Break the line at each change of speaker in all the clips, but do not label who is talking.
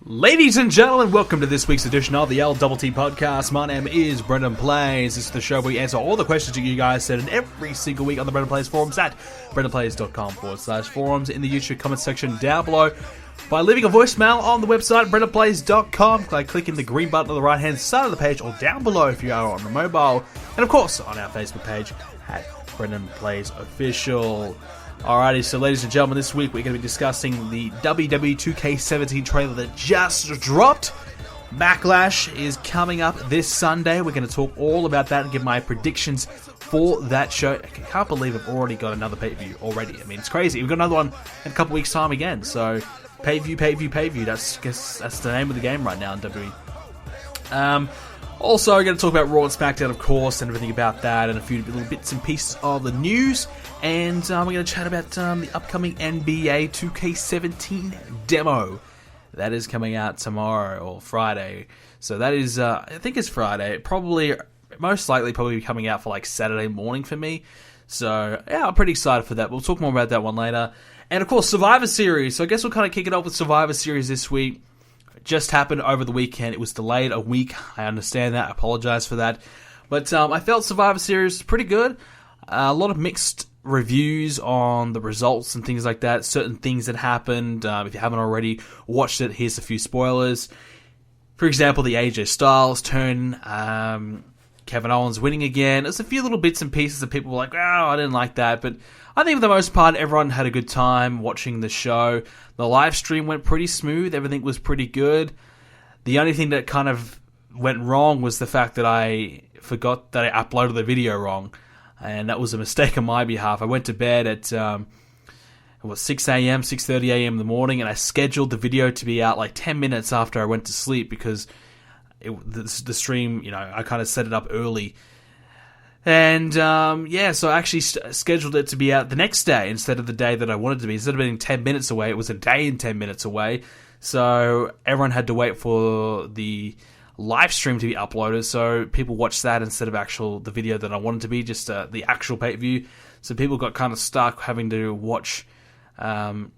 Ladies and gentlemen, welcome to this week's edition of the LTT Podcast. My name is Brendan Plays. This is the show where we answer all the questions that you guys send in every single week on the Brendan Plays forums at brendanplays.com/forums in the YouTube comment section down below by leaving a voicemail on the website brendanplays.com by clicking the green button on the right hand side of the page or down below if you are on the mobile, and of course on our Facebook page at Brendan Plays Official. Alrighty, so ladies and gentlemen, this week we're going to be discussing the WWE 2K17 trailer that just dropped. Backlash is coming up this Sunday. We're going to talk all about that and give my predictions for that show. I can't believe I've already got another pay-per-view already. I mean, it's crazy. We've got another one in a couple weeks' time again. So, pay-per-view. That's the name of the game right now in WWE. Also, we're going to talk about Raw and Smackdown, of course, and everything about that, and a few little bits and pieces of the news. And we're going to chat about the upcoming NBA 2K17 demo. That is coming out tomorrow, or Friday. So that is, I think it's Friday. Most likely probably coming out for like Saturday morning for me. So, yeah, I'm pretty excited for that. We'll talk more about that one later. And, of course, Survivor Series. So I guess we'll kind of kick it off with Survivor Series this week. Just happened over the weekend. It was delayed a week. I understand that. I apologize for that. But I felt Survivor Series was pretty good. A lot of mixed reviews on the results and things like that. Certain things that happened. If you haven't already watched it, here's a few spoilers. For example, the AJ Styles turn. Kevin Owens winning again. There's a few little bits and pieces that people were like, oh, I didn't like that. But I think for the most part, everyone had a good time watching the show. The live stream went pretty smooth. Everything was pretty good. The only thing that kind of went wrong was the fact that I forgot that I uploaded the video wrong. And that was a mistake on my behalf. I went to bed at 6 a.m., 6:30 a.m. in the morning, and I scheduled the video to be out like 10 minutes after I went to sleep because the stream, I kind of set it up early. And, so I actually scheduled it to be out the next day instead of the day that I wanted it to be. Instead of being 10 minutes away, it was a day and 10 minutes away. So everyone had to wait for the live stream to be uploaded, so people watched that instead of the video that I wanted to be, just the actual pay-per-view. So people got kind of stuck having to watch the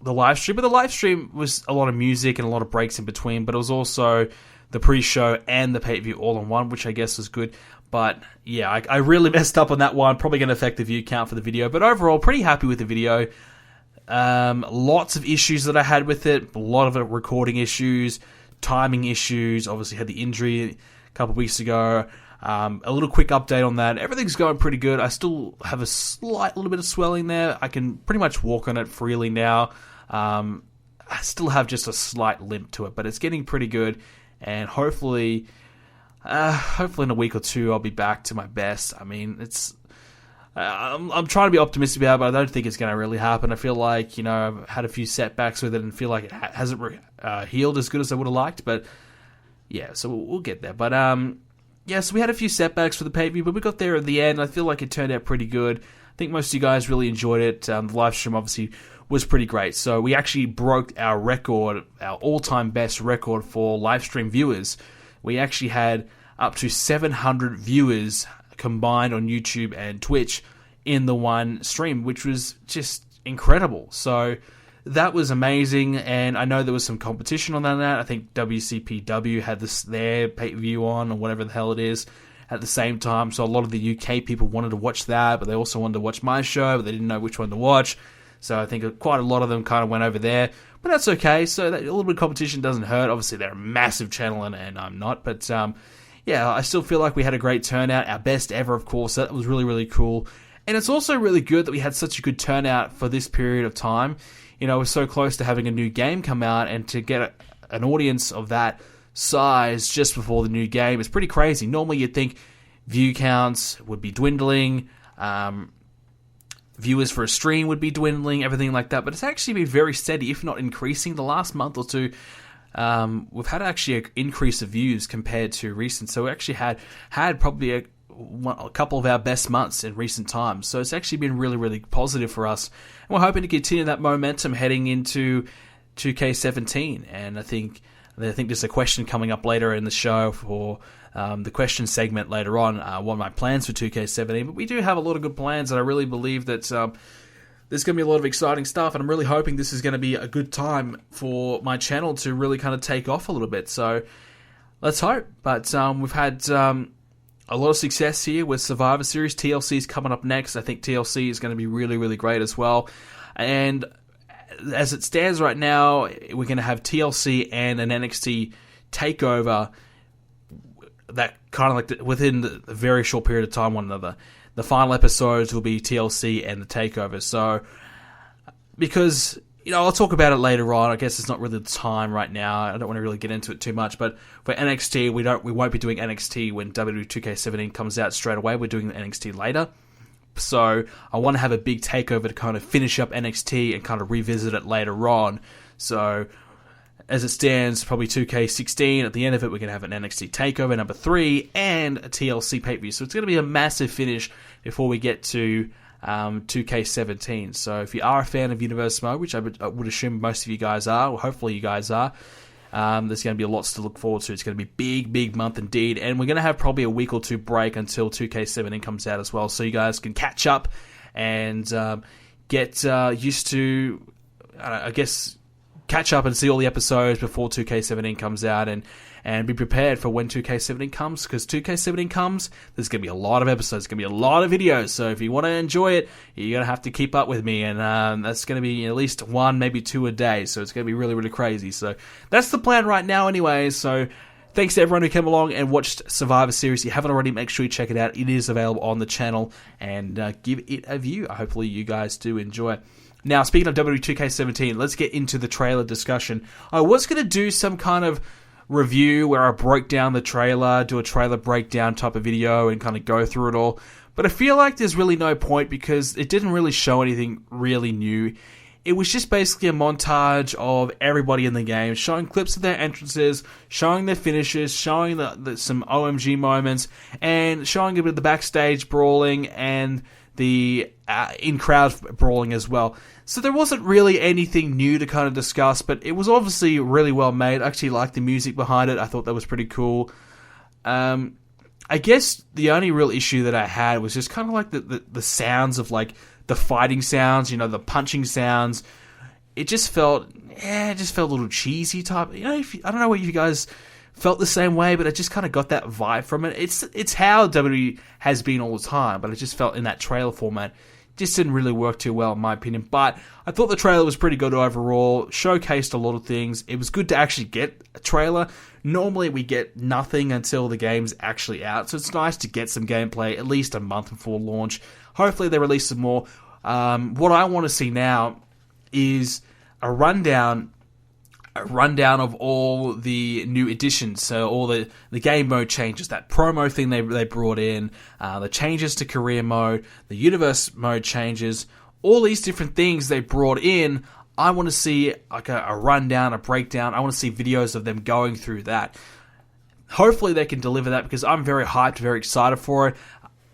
live stream. But the live stream was a lot of music and a lot of breaks in between, but it was also the pre-show and the pay-per-view all in one, which I guess was good. But yeah, I really messed up on that one. Probably going to affect the view count for the video. But overall, pretty happy with the video. Lots of issues that I had with it. A lot of it recording issues, timing issues. Obviously had the injury a couple of weeks ago. A little quick update on that. Everything's going pretty good. I still have a little bit of swelling there. I can pretty much walk on it freely now. I still have just a slight limp to it, but it's getting pretty good. And hopefully in a week or two, I'll be back to my best. I mean, I'm trying to be optimistic about it, but I don't think it's going to really happen. I feel like, I've had a few setbacks with it and feel like it hasn't healed as good as I would have liked. But yeah, so we'll get there. But so we had a few setbacks for the pay-per-view, but we got there at the end. I feel like it turned out pretty good. I think most of you guys really enjoyed it. The live stream obviously was pretty great. So we actually broke our record, our all-time best record for live stream viewers. We actually had up to 700 viewers combined on YouTube and Twitch in the one stream, which was just incredible. So that was amazing, and I know there was some competition on that. I think WCPW had their pay-per-view on, or whatever the hell it is, at the same time. So a lot of the UK people wanted to watch that, but they also wanted to watch my show, but they didn't know which one to watch. So I think quite a lot of them kind of went over there, but that's okay. So a little bit of competition doesn't hurt. Obviously, they're a massive channel, and I'm not, but I still feel like we had a great turnout, our best ever, of course. That was really, really cool. And it's also really good that we had such a good turnout for this period of time. We're so close to having a new game come out, and to get an audience of that size just before the new game is pretty crazy. Normally, you'd think view counts would be dwindling, viewers for a stream would be dwindling, everything like that. But it's actually been very steady, if not increasing. The last month or two, we've had actually an increase of views compared to recent. So we actually had probably a couple of our best months in recent times. So it's actually been really, really positive for us. And we're hoping to continue that momentum heading into 2K17. And I think there's a question coming up later in the show for the question segment later on, what are my plans for 2K17. But we do have a lot of good plans, and I really believe that there's going to be a lot of exciting stuff, and I'm really hoping this is going to be a good time for my channel to really kind of take off a little bit. So let's hope. But we've had a lot of success here with Survivor Series. TLC is coming up next. I think TLC is going to be really, really great as well. And as it stands right now, we're going to have TLC and an NXT takeover that kind of like within a very short period of time one another. The final episodes will be TLC and the takeover. So, because, I'll talk about it later on. I guess it's not really the time right now. I don't want to really get into it too much. But for NXT, we won't be doing NXT when WWE 2K17 comes out straight away. We're doing the NXT later. So I want to have a big takeover to kind of finish up NXT and kind of revisit it later on. So as it stands, probably 2K16. At the end of it, we're going to have an NXT takeover number 3 and a TLC pay-per-view. So it's going to be a massive finish before we get to 2K17. So if you are a fan of Universe Mode, which I would assume most of you guys are, or hopefully you guys are, there's going to be lots to look forward to. It's going to be a big month indeed. And we're going to have probably a week or two break until 2K17 comes out as well. So you guys can catch up and get used to, I guess, catch up and see all the episodes before 2K17 comes out and be prepared for when 2K17 comes, because 2K17 comes, there's going to be a lot of episodes, there's going to be a lot of videos, so if you want to enjoy it, you're going to have to keep up with me, and that's going to be at least 1, maybe 2 a day, so it's going to be really, really crazy. So that's the plan right now anyway. So thanks to everyone who came along and watched Survivor Series. If you haven't already, make sure you check it out. It is available on the channel, and give it a view. Hopefully you guys do enjoy it. Now, speaking of WWE 2K17, let's get into the trailer discussion. I was going to do some kind of review where I broke down the trailer, do a trailer breakdown type of video and kind of go through it all, but I feel like there's really no point because it didn't really show anything really new. It was just basically a montage of everybody in the game, showing clips of their entrances, showing their finishes, showing some OMG moments, and showing a bit of the backstage brawling and the in-crowd brawling as well. So there wasn't really anything new to kind of discuss, but it was obviously really well made. I actually liked the music behind it. I thought that was pretty cool. I guess the only real issue that I had was just kind of like the sounds of like the fighting sounds, the punching sounds. It just felt a little cheesy type. I don't know what you guys felt the same way, but I just kind of got that vibe from it. It's how WWE has been all the time, but I just felt in that trailer format just didn't really work too well in my opinion. But I thought the trailer was pretty good overall, showcased a lot of things. It was good to actually get a trailer. Normally we get nothing until the game's actually out, so it's nice to get some gameplay at least a month before launch. Hopefully they release some more. What I want to see now is a rundown of all the new additions, so all the game mode changes, that promo thing they brought in, the changes to career mode, the universe mode changes, all these different things they brought in. I want to see like a rundown, a breakdown. I want to see videos of them going through that. Hopefully they can deliver that because I'm very hyped, very excited for it.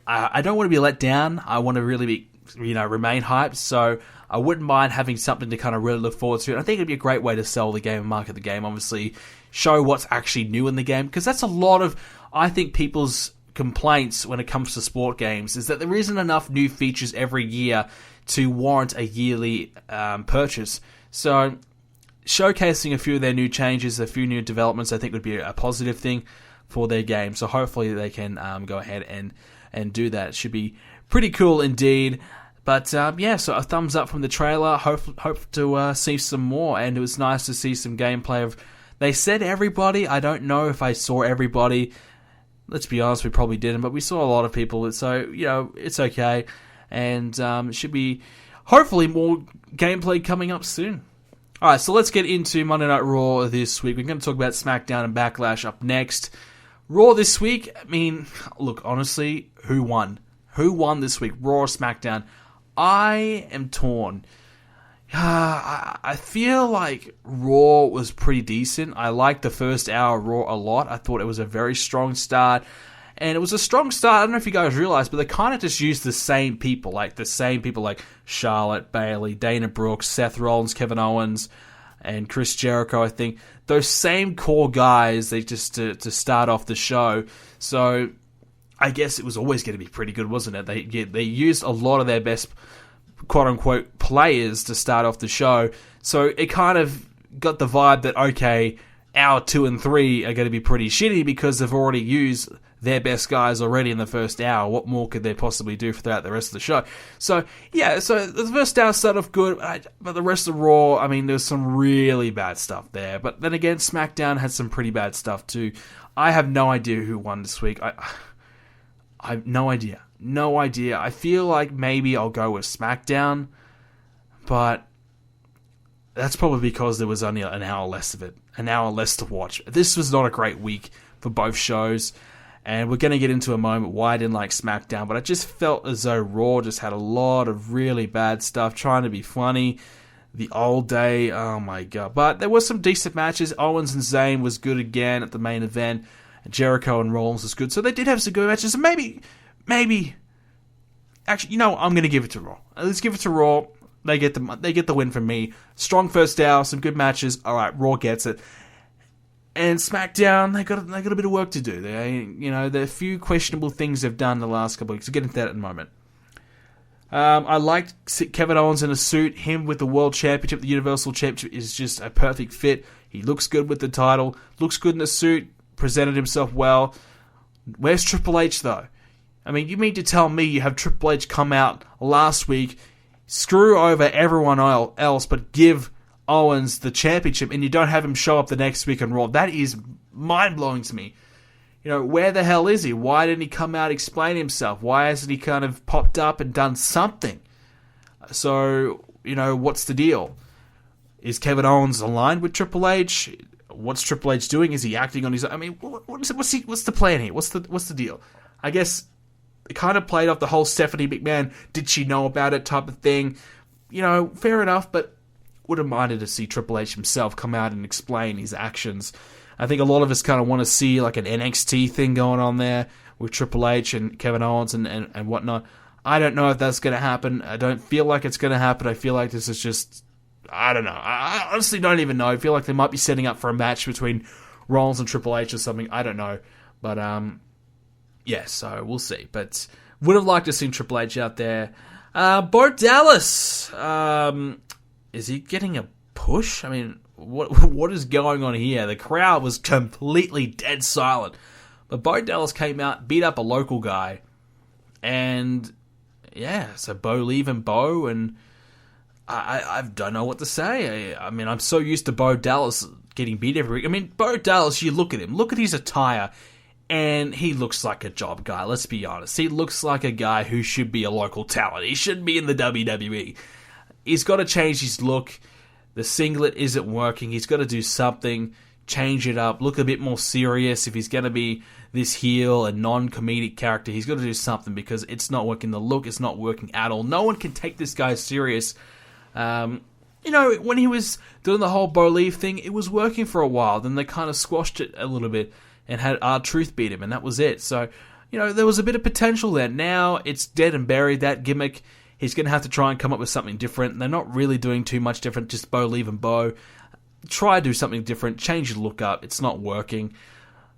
I don't want to be let down. I want to really be, remain hyped, so I wouldn't mind having something to kind of really look forward to. And I think it'd be a great way to sell the game and market the game, obviously. Show what's actually new in the game. Because that's a lot of, I think, people's complaints when it comes to sport games, is that there isn't enough new features every year to warrant a yearly purchase. So, showcasing a few of their new changes, a few new developments, I think would be a positive thing for their game. So hopefully they can go ahead and do that. It should be pretty cool indeed. But so a thumbs up from the trailer. Hope to see some more, and it was nice to see some gameplay of. They said everybody. I don't know if I saw everybody. Let's be honest, we probably didn't, but we saw a lot of people. So it's okay, and it should be hopefully more gameplay coming up soon. All right, so let's get into Monday Night Raw this week. We're going to talk about Smackdown and Backlash up next. Raw this week. I mean, look, honestly, who won? Who won this week? Raw or SmackDown? I am torn. I feel like Raw was pretty decent. I liked the first hour of Raw a lot. I thought it was a very strong start. And it was a strong start. I don't know if you guys realize, but they kind of just used the same people. Like Charlotte, Bayley, Dana Brooks, Seth Rollins, Kevin Owens, and Chris Jericho, I think. Those same core guys, they just to start off the show. So I guess it was always going to be pretty good, wasn't it? They used a lot of their best quote-unquote players to start off the show. So it kind of got the vibe that, okay, hour 2 and 3 are going to be pretty shitty because they've already used their best guys already in the first hour. What more could they possibly do throughout the rest of the show? So, yeah, so the first hour started off good, but the rest of Raw, I mean, there's some really bad stuff there. But then again, SmackDown had some pretty bad stuff too. I have no idea who won this week. I have no idea. No idea. I feel like maybe I'll go with SmackDown, but that's probably because there was only an hour less of it. An hour less to watch. This was not a great week for both shows. And we're going to get into a moment why I didn't like SmackDown, but I just felt as though Raw just had a lot of really bad stuff, trying to be funny. The old day, oh my god. But there were some decent matches. Owens and Zayn was good again at the main event. Jericho and Rollins was good. So they did have some good matches. And maybe, actually, you know what? I'm going to give it to Raw. Let's give it to Raw. They get the win from me. Strong first hour, some good matches. All right, Raw gets it. And SmackDown, they got a bit of there are a few questionable things they've done the last couple of weeks. We'll get into that in a moment. I liked Kevin Owens in a suit. Him with the World Championship, the Universal Championship is just a perfect fit. He looks good with the title, looks good in the suit, presented himself well. Where's Triple H though? I mean, you mean to tell me you have Triple H come out last week, screw over everyone else, but give Owens the championship, and you don't have him show up the next week on Raw? That is mind-blowing to me. You know, where the hell is he? Why didn't he come out and explain himself? Why hasn't he kind of popped up and done something? So, what's the deal? Is Kevin Owens aligned with Triple H? What's Triple H doing? Is he acting on his own? I mean, what's the plan here? What's the deal? I guess it kind of played off the whole Stephanie McMahon, did she know about it type of thing. Fair enough, but would have minded to see Triple H himself come out and explain his actions. I think a lot of us kind of want to see like an NXT thing going on there with Triple H and Kevin Owens and whatnot. I don't know if that's going to happen. I don't feel like it's going to happen. I feel like this is just, I don't know. I honestly don't even know. I feel like they might be setting up for a match between Rollins and Triple H or something. I don't know. But, yeah, so we'll see. But would have liked to see Triple H out there. Bo Dallas, is he getting a push? I mean, what is going on here? The crowd was completely dead silent. But Bo Dallas came out, beat up a local guy. And, yeah, so Bo leaving Bo, and I don't know what to say. I mean, I'm so used to Bo Dallas getting beat every week. I mean, Bo Dallas, you look at him. Look at his attire. And he looks like a job guy, let's be honest. He looks like a guy who should be a local talent. He shouldn't be in the WWE. He's got to change his look. The singlet isn't working. He's got to do something, change it up, look a bit more serious. If he's going to be this heel and non-comedic character, he's got to do something because it's not working. The look is not working at all. No one can take this guy serious. When he was doing the whole Bo Leave thing, it was working for a while. Then they kind of squashed it a little bit and had R-Truth beat him, and that was it. So, there was a bit of potential there. Now it's dead and buried, that gimmick. He's going to have to try and come up with something different. They're not really doing too much different, just Bo leaving Bo. Try to do something different, change your look up. It's not working.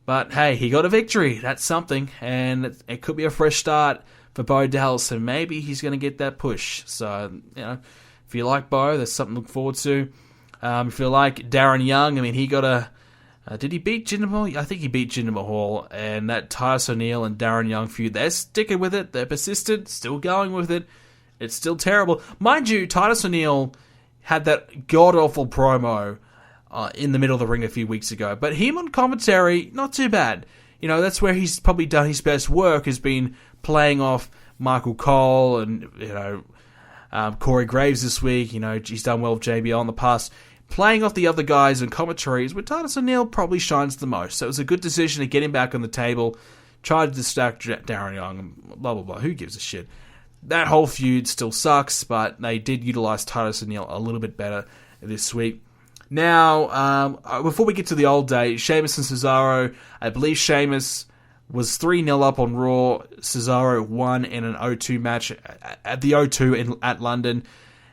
But hey, he got a victory. That's something. And it could be a fresh start for Bo Dallas, and maybe he's going to get that push. So, if you like Bo, there's something to look forward to. If you like Darren Young, I mean, he got a... did he beat Jinder Mahal? I think he beat Jinder Mahal. And that Titus O'Neil and Darren Young feud, they're sticking with it. They're persistent, still going with it. It's still terrible. Mind you, Titus O'Neil had that god-awful promo in the middle of the ring a few weeks ago. But him on commentary, not too bad. That's where he's probably done his best work, has been playing off Michael Cole and, Corey Graves this week. He's done well with JBL in the past. Playing off the other guys and commentaries, where Titus O'Neil probably shines the most. So it was a good decision to get him back on the table, try to distract Darren Young, and blah, blah, blah. Who gives a shit? That whole feud still sucks, but they did utilize Titus O'Neil a little bit better this week. Now, before we get to the old day, Sheamus and Cesaro, I believe Sheamus was 3-0 up on Raw. Cesaro won in an O2 match at the O2 at London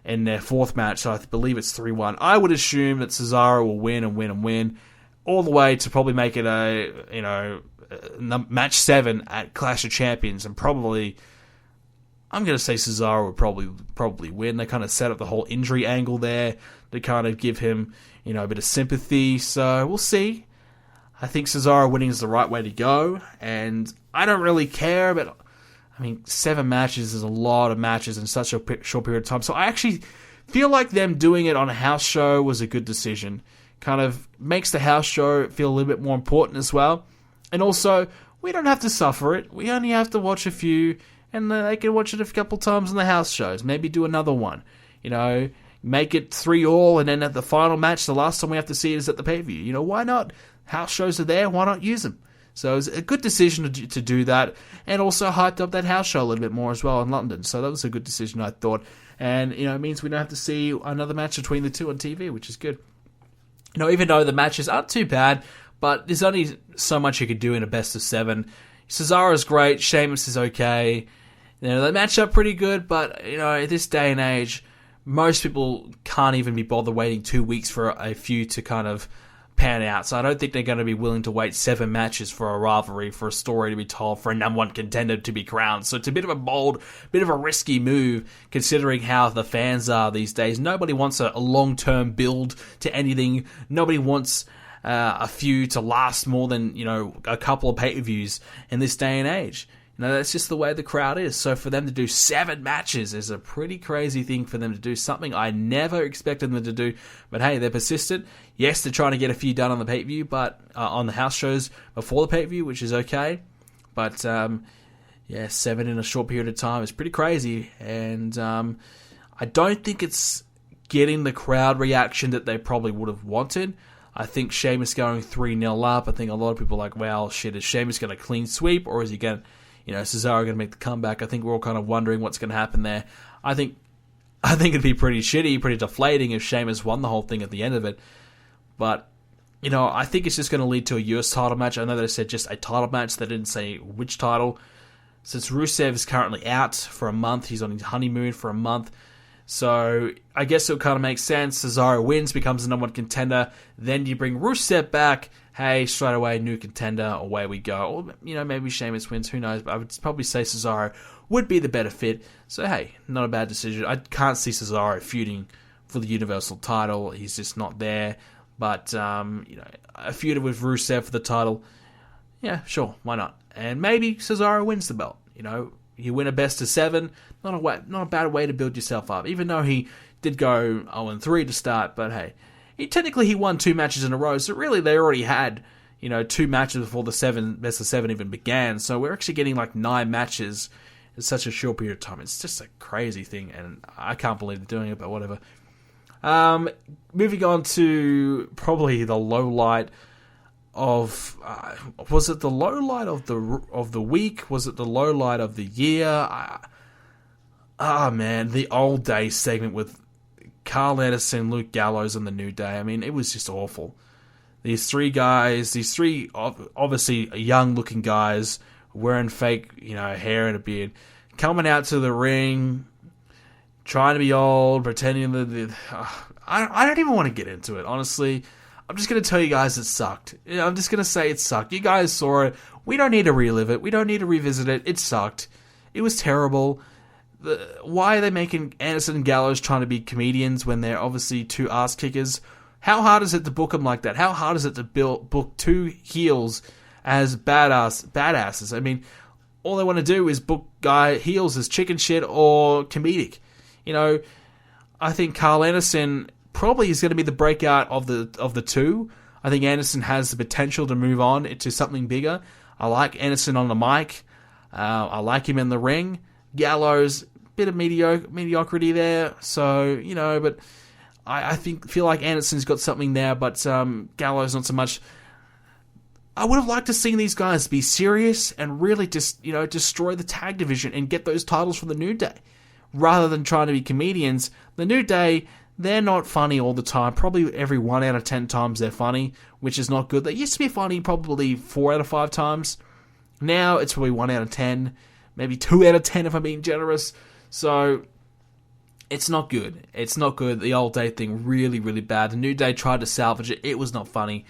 in their fourth match, so I believe it's 3-1. I would assume that Cesaro will win and win and win, all the way to probably make it match 7 at Clash of Champions, and probably... I'm going to say Cesaro would probably win. They kind of set up the whole injury angle there to kind of give him, a bit of sympathy. So we'll see. I think Cesaro winning is the right way to go, and I don't really care, but 7 matches is a lot of matches in such a short period of time. So I actually feel like them doing it on a house show was a good decision. Kind of makes the house show feel a little bit more important as well. And also, we don't have to suffer it. We only have to watch a few, and they can watch it a couple times in the house shows. Maybe do another one. Make it 3-all, and then at the final match, the last time we have to see it is at the pay-per-view. Why not? House shows are there, why not use them? So it was a good decision to do that, and also hyped up that house show a little bit more as well in London. So that was a good decision, I thought. And, it means we don't have to see another match between the two on TV, which is good. Even though the matches aren't too bad, but there's only so much you could do in a best of 7. Cesaro's great, Sheamus is okay. They match up pretty good, but, at this day and age, most people can't even be bothered waiting 2 weeks for a feud to kind of pan out. So I don't think they're going to be willing to wait 7 matches for a rivalry, for a story to be told, for a number 1 contender to be crowned. So it's a bit of a bold, bit of a risky move, considering how the fans are these days. Nobody wants a long-term build to anything. Nobody wants a feud to last more than, a couple of pay-per-views in this day and age. That's just the way the crowd is. So for them to do 7 matches is a pretty crazy thing for them to do. Something I never expected them to do. But hey, they're persistent. Yes, they're trying to get a few done on the pay-per-view, but on the house shows before the pay-per-view, which is okay. But 7 in a short period of time is pretty crazy. And I don't think it's getting the crowd reaction that they probably would have wanted. I think Sheamus going 3-0 up. I think a lot of people are like, well, shit, is Sheamus going to clean sweep, or is he going to... Cesaro going to make the comeback? I think we're all kind of wondering what's going to happen there. I think it'd be pretty shitty, pretty deflating if Sheamus won the whole thing at the end of it. But, I think it's just going to lead to a US title match. I know they said just a title match. They didn't say which title. Since Rusev is currently out for a month, he's on his honeymoon for a month. So I guess it kind of makes sense. Cesaro wins, becomes the number 1 contender. Then you bring Rusev back. Hey, straight away, new contender, away we go. Or, maybe Sheamus wins, who knows. But I would probably say Cesaro would be the better fit. So, hey, not a bad decision. I can't see Cesaro feuding for the Universal title. He's just not there. But, a feud with Rusev for the title, yeah, sure, why not? And maybe Cesaro wins the belt. You win a best of 7, not a bad way to build yourself up. Even though he did go 0-3 to start, but hey, he won 2 matches in a row, so really they already had, 2 matches before the best of 7 even began. So we're actually getting like 9 matches in such a short period of time. It's just a crazy thing, and I can't believe they're doing it, but whatever. Moving on to probably the low light of was it the low light of the week? Was it the low light of the year? Man, the old day segment with Carl Anderson, Luke Gallows, and the New Day. It was just awful. These 3 guys, obviously young looking guys wearing fake, hair and a beard, coming out to the ring, trying to be old, pretending that I don't even want to get into it, honestly. I'm just going to tell you guys it sucked. I'm just going to say it sucked. You guys saw it. We don't need to relive it. We don't need to revisit it. It sucked. It was terrible. Why are they making Anderson and Gallows trying to be comedians when they're obviously 2 ass kickers? How hard is it to book them like that? How hard is it to book 2 heels as badasses? All they want to do is book heels as chicken shit or comedic. I think Carl Anderson probably is going to be the breakout of the 2. I think Anderson has the potential to move on into something bigger. I like Anderson on the mic. I like him in the ring. Gallows, bit of mediocrity there. So, but I feel like Anderson's got something there, but Gallows not so much. I would have liked to see these guys be serious and really just, destroy the tag division and get those titles from the New Day. Rather than trying to be comedians, the New Day, they're not funny all the time. Probably every 1 out of 10 times they're funny, which is not good. They used to be funny probably 4 out of 5 times. Now it's probably 1 out of 10, maybe 2 out of 10 if I'm being generous. So it's not good. It's not good. The old day thing, really, really bad. The New Day tried to salvage it. It was not funny.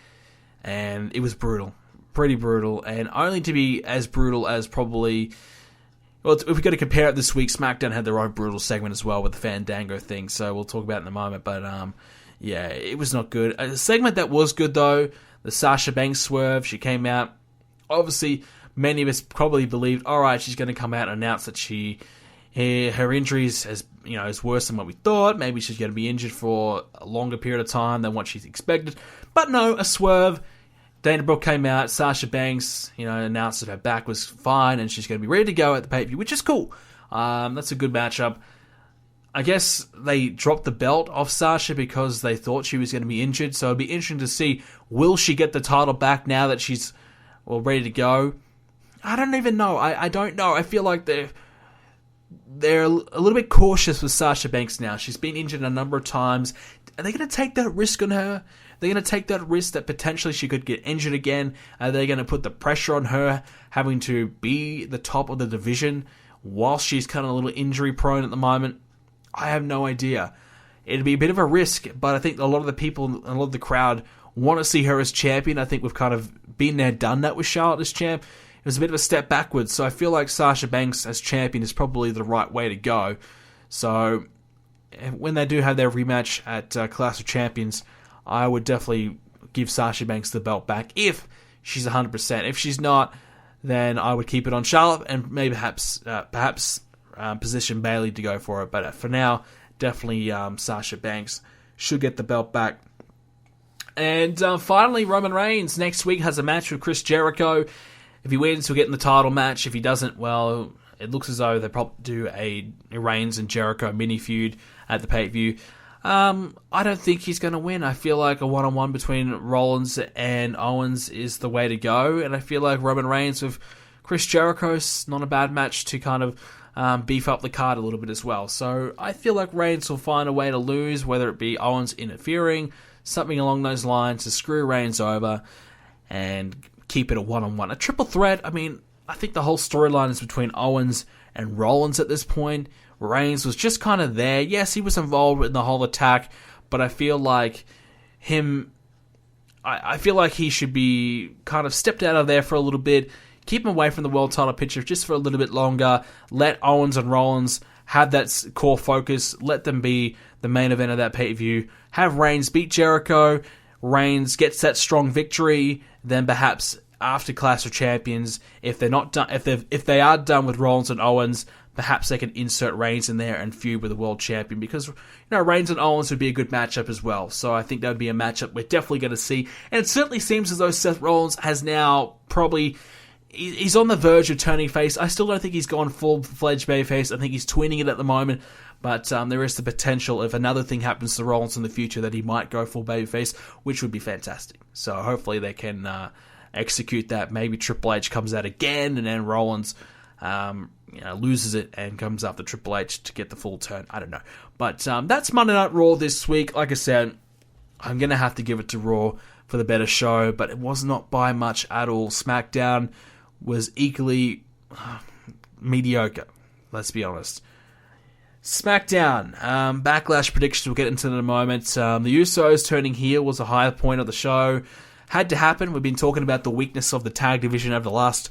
And it was brutal. Pretty brutal. And only to be as brutal as probably Well, if we've got to compare it this week, SmackDown had their own brutal segment as well with the Fandango thing, so we'll talk about it in a moment. But, yeah, it was not good. A segment that was good, though, the Sasha Banks swerve. She came out. Obviously, many of us probably believed, all right, she's going to come out and announce that her injuries is worse than what we thought. Maybe she's going to be injured for a longer period of time than what she's expected. But no, a swerve. Dana Brooke came out, Sasha Banks, announced that her back was fine and she's going to be ready to go at the pay-per-view, which is cool. That's a good matchup. I guess they dropped the belt off Sasha because they thought she was going to be injured, so it'd be interesting to see, will she get the title back now that she's ready to go? I don't even know. I don't know. I feel like they're a little bit cautious with Sasha Banks now. She's been injured a number of times. Are they going to take that risk on her? They're going to take that risk that potentially she could get injured again? Are they going to put the pressure on her having to be the top of the division while she's kind of a little injury prone at the moment? I have no idea. It'd be a bit of a risk, but I think a lot of the people and a lot of the crowd want to see her as champion. I think we've kind of been there, done that with Charlotte as champ. It was a bit of a step backwards, so I feel like Sasha Banks as champion is probably the right way to go. So when they do have their rematch at Clash of Champions, I would definitely give Sasha Banks the belt back if she's 100%. If she's not, then I would keep it on Charlotte and maybe perhaps position Bayley to go for it. But for now, definitely Sasha Banks should get the belt back. And finally, Roman Reigns next week has a match with Chris Jericho. If he wins, he'll get in the title match. If he doesn't, well, it looks as though they'll probably do a Reigns and Jericho mini feud at the pay-per-view. I don't think he's going to win. I feel like a one-on-one between Rollins and Owens is the way to go, and I feel like Roman Reigns with Chris Jericho is not a bad match to kind of beef up the card a little bit as well. So I feel like Reigns will find a way to lose, whether it be Owens interfering, something along those lines to screw Reigns over and keep it a one-on-one. A triple threat, I mean, I think the whole storyline is between Owens and Rollins at this point. Reigns was just kind of there. Yes, he was involved in the whole attack, but I feel like I feel like he should be kind of stepped out of there for a little bit, keep him away from the world title picture just for a little bit longer, let Owens and Rollins have that core focus, let them be the main event of that pay-per-view, have Reigns beat Jericho, Reigns gets that strong victory, then perhaps after Clash of Champions, if they're not done, if they are done with Rollins and Owens, perhaps they can insert Reigns in there and feud with the world champion, because Reigns and Owens would be a good matchup as well. So I think that would be a matchup we're definitely going to see. And it certainly seems as though Seth Rollins has now he's on the verge of turning face. I still don't think he's gone full-fledged babyface. I think he's tweening it at the moment. But there is the potential, if another thing happens to Rollins in the future, that he might go full babyface, which would be fantastic. So hopefully they can execute that. Maybe Triple H comes out again, and then Rollins loses it and comes after Triple H to get the full turn. I don't know. But that's Monday Night Raw this week. Like I said, I'm going to have to give it to Raw for the better show, but it was not by much at all. SmackDown was equally mediocre, let's be honest. SmackDown, Backlash predictions we'll get into in a moment. The Usos turning heel was a high point of the show. Had to happen. We've been talking about the weakness of the tag division over the last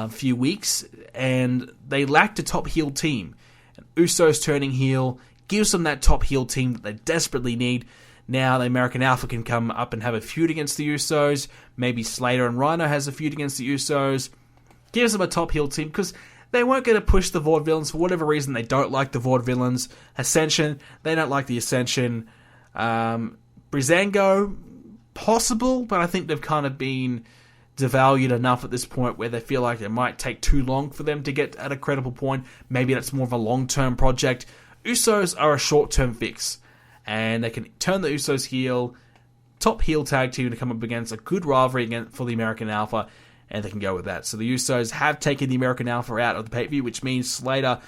few weeks, and they lacked a top heel team. And Usos turning heel gives them that top heel team that they desperately need. Now the American Alpha can come up and have a feud against the Usos. Maybe Slater and Rhino has a feud against the Usos. Gives them a top heel team, because they weren't going to push the Vaudevillains. For whatever reason, they don't like the Vaudevillains. Ascension, they don't like the Ascension. Breezango, possible, but I think they've kind of been devalued enough at this point where they feel like it might take too long for them to get at a credible point. Maybe that's more of a long-term project. Usos are a short-term fix, and they can turn the Usos heel, top heel tag team to come up against a good rivalry for the American Alpha, and they can go with that. So the Usos have taken the American Alpha out of the pay-per-view, which means Slater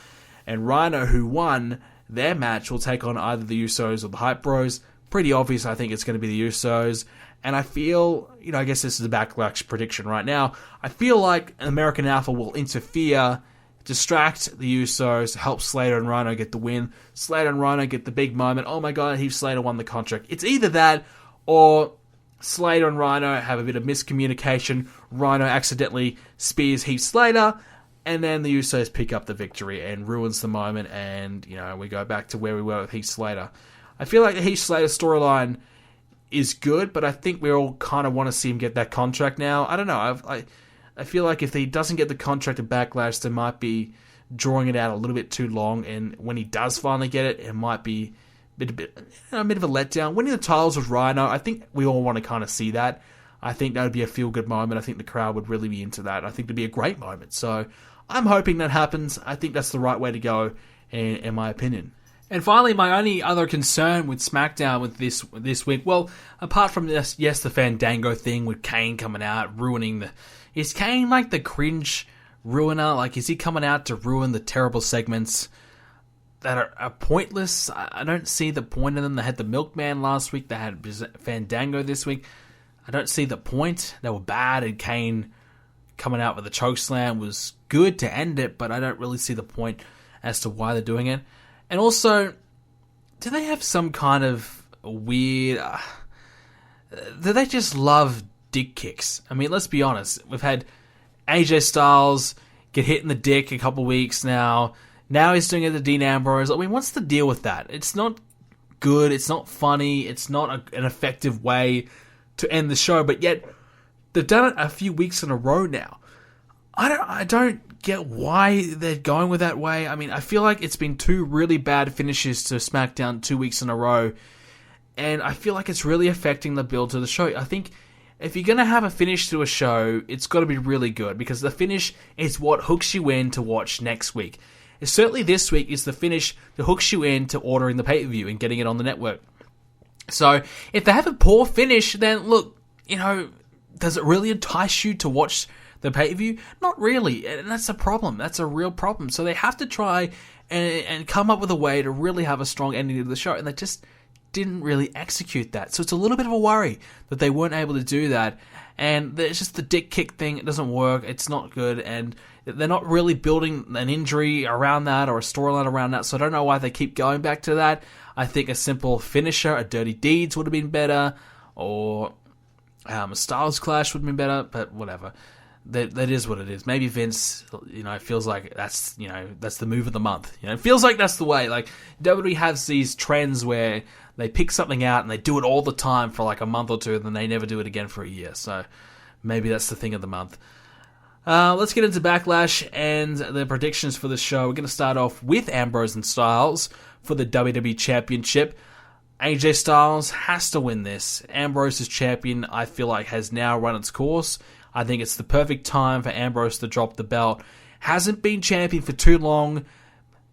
and Rhino, who won their match, will take on either the Usos or the Hype Bros. Pretty obvious, I think it's going to be the Usos. And I feel, I guess this is a Backlash prediction right now, I feel like American Alpha will interfere, distract the Usos, help Slater and Rhino get the win. Slater and Rhino get the big moment. Oh my god, Heath Slater won the contract. It's either that, or Slater and Rhino have a bit of miscommunication. Rhino accidentally spears Heath Slater. And then the Usos pick up the victory and ruins the moment, and, we go back to where we were with Heath Slater. I feel like the Heath Slater storyline is good, but I think we all kind of want to see him get that contract now. I don't know. I feel like if he doesn't get the contract at Backlash, they might be drawing it out a little bit too long, and when he does finally get it, it might be a bit of a letdown. Winning the titles with Rhino, I think we all want to kind of see that. I think that would be a feel-good moment. I think the crowd would really be into that. I think it'd be a great moment. So I'm hoping that happens. I think that's the right way to go, in my opinion. And finally, my only other concern with SmackDown with this week, well, apart from this, yes, the Fandango thing with Kane coming out, ruining the... Is Kane like the cringe ruiner? Like, is he coming out to ruin the terrible segments that are pointless? I don't see the point in them. They had the Milkman last week. They had Fandango this week. I don't see the point. They were bad, and Kane coming out with a chokeslam was good to end it, but I don't really see the point as to why they're doing it. And also, do they have some kind of weird... do they just love dick kicks? I mean, let's be honest. We've had AJ Styles get hit in the dick a couple weeks now. Now he's doing it to Dean Ambrose. I mean, what's the deal with that? It's not good. It's not funny. It's not an effective way to end the show. But yet, they've done it a few weeks in a row now. I don't get why they're going with that way. I mean, I feel like it's been 2 really bad finishes to SmackDown 2 weeks in a row, and I feel like it's really affecting the build to the show. I think if you're going to have a finish to a show, it's got to be really good, because the finish is what hooks you in to watch next week. And certainly this week is the finish that hooks you in to ordering the pay-per-view and getting it on the network. So if they have a poor finish, then look, does it really entice you to watch the pay-per-view? Not really, and that's a problem. That's a real problem. So they have to try and come up with a way to really have a strong ending to the show, and they just didn't really execute that. So it's a little bit of a worry that they weren't able to do that, and it's just the dick kick thing. It doesn't work. It's not good, and they're not really building an injury around that or a storyline around that, so I don't know why they keep going back to that. I think a simple finisher, a Dirty Deeds would have been better, or a Styles Clash would have been better, but whatever. That is what it is. Maybe Vince, feels like that's the move of the month. It feels like that's the way. Like, WWE has these trends where they pick something out and they do it all the time for like a month or two, and then they never do it again for a year. So maybe that's the thing of the month. Let's get into Backlash and the predictions for the show. We're going to start off with Ambrose and Styles for the WWE Championship. AJ Styles has to win this. Ambrose as champion, I feel like, has now run its course. I think it's the perfect time for Ambrose to drop the belt. Hasn't been champion for too long.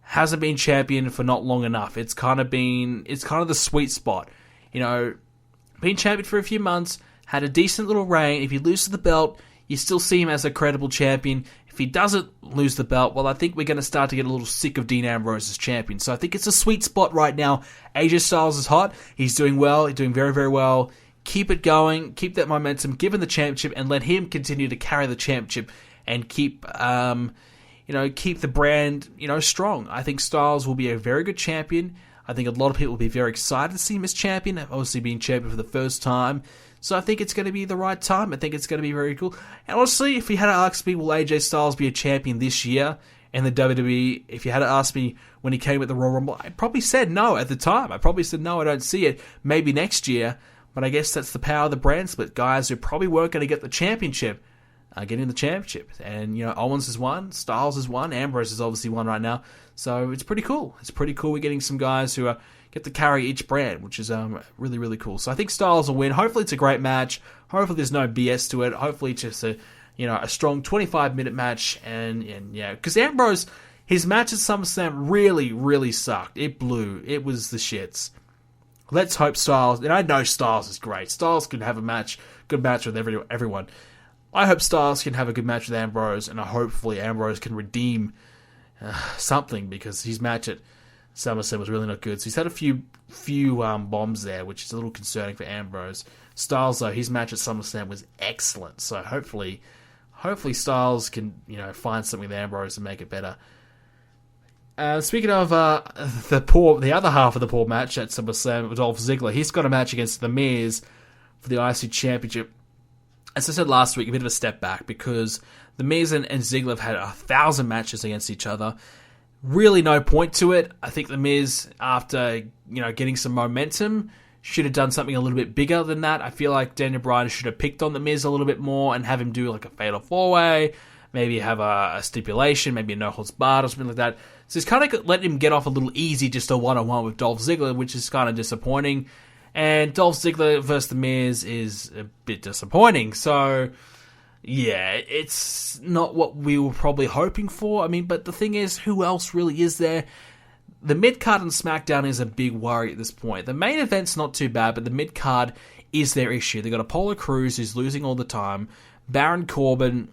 Hasn't been champion for not long enough. It's kind of the sweet spot. Been champion for a few months, had a decent little reign. If he loses the belt, you still see him as a credible champion. If he doesn't lose the belt, well, I think we're going to start to get a little sick of Dean Ambrose as champion. So I think it's a sweet spot right now. AJ Styles is hot. He's doing well. He's doing very, very well. Keep it going, keep that momentum, give him the championship, and let him continue to carry the championship and keep the brand, strong. I think Styles will be a very good champion. I think a lot of people will be very excited to see him as champion, obviously being champion for the first time. So I think it's going to be the right time. I think it's going to be very cool. And honestly, if you had to ask me, will AJ Styles be a champion this year in the WWE? If you had to ask me when he came at the Royal Rumble, I probably said no at the time. I probably said no, I don't see it. Maybe next year. But I guess that's the power of the brand split. Guys who probably weren't going to get the championship are getting the championship. And, Owens has won, Styles has won, Ambrose has obviously won right now. So it's pretty cool. It's pretty cool we're getting some guys who get to carry each brand, which is really, really cool. So I think Styles will win. Hopefully it's a great match. Hopefully there's no BS to it. Hopefully it's just a strong 25-minute match. And because Ambrose, his match at SummerSlam really, really sucked. It blew. It was the shits. Let's hope Styles, and I know Styles is great. Styles can have a good match with everyone. I hope Styles can have a good match with Ambrose, and hopefully Ambrose can redeem something, because his match at SummerSlam was really not good. So he's had a few bombs there, which is a little concerning for Ambrose. Styles, though, his match at SummerSlam was excellent. So hopefully Styles can find something with Ambrose and make it better. Speaking of the other half of the poor match at SummerSlam with Dolph Ziggler, he's got a match against The Miz for the IC Championship. as I said last week, a bit of a step back because The Miz and Ziggler have had 1,000 matches against each other. Really no point to it. I think The Miz, after getting some momentum, should have done something a little bit bigger than that. I feel like Daniel Bryan should have picked on The Miz a little bit more and have him do like a fatal 4-way, maybe have a stipulation, maybe a no holds barred or something like that. So he's kind of letting him get off a little easy, just a one-on-one with Dolph Ziggler, which is kind of disappointing. And Dolph Ziggler versus The Miz is a bit disappointing. So, yeah, it's not what we were probably hoping for. I mean, but the thing is, who else really is there? The midcard and Smackdown is a big worry at this point. The main event's not too bad, but the midcard is their issue. They've got Apollo Crews, who's losing all the time, Baron Corbin,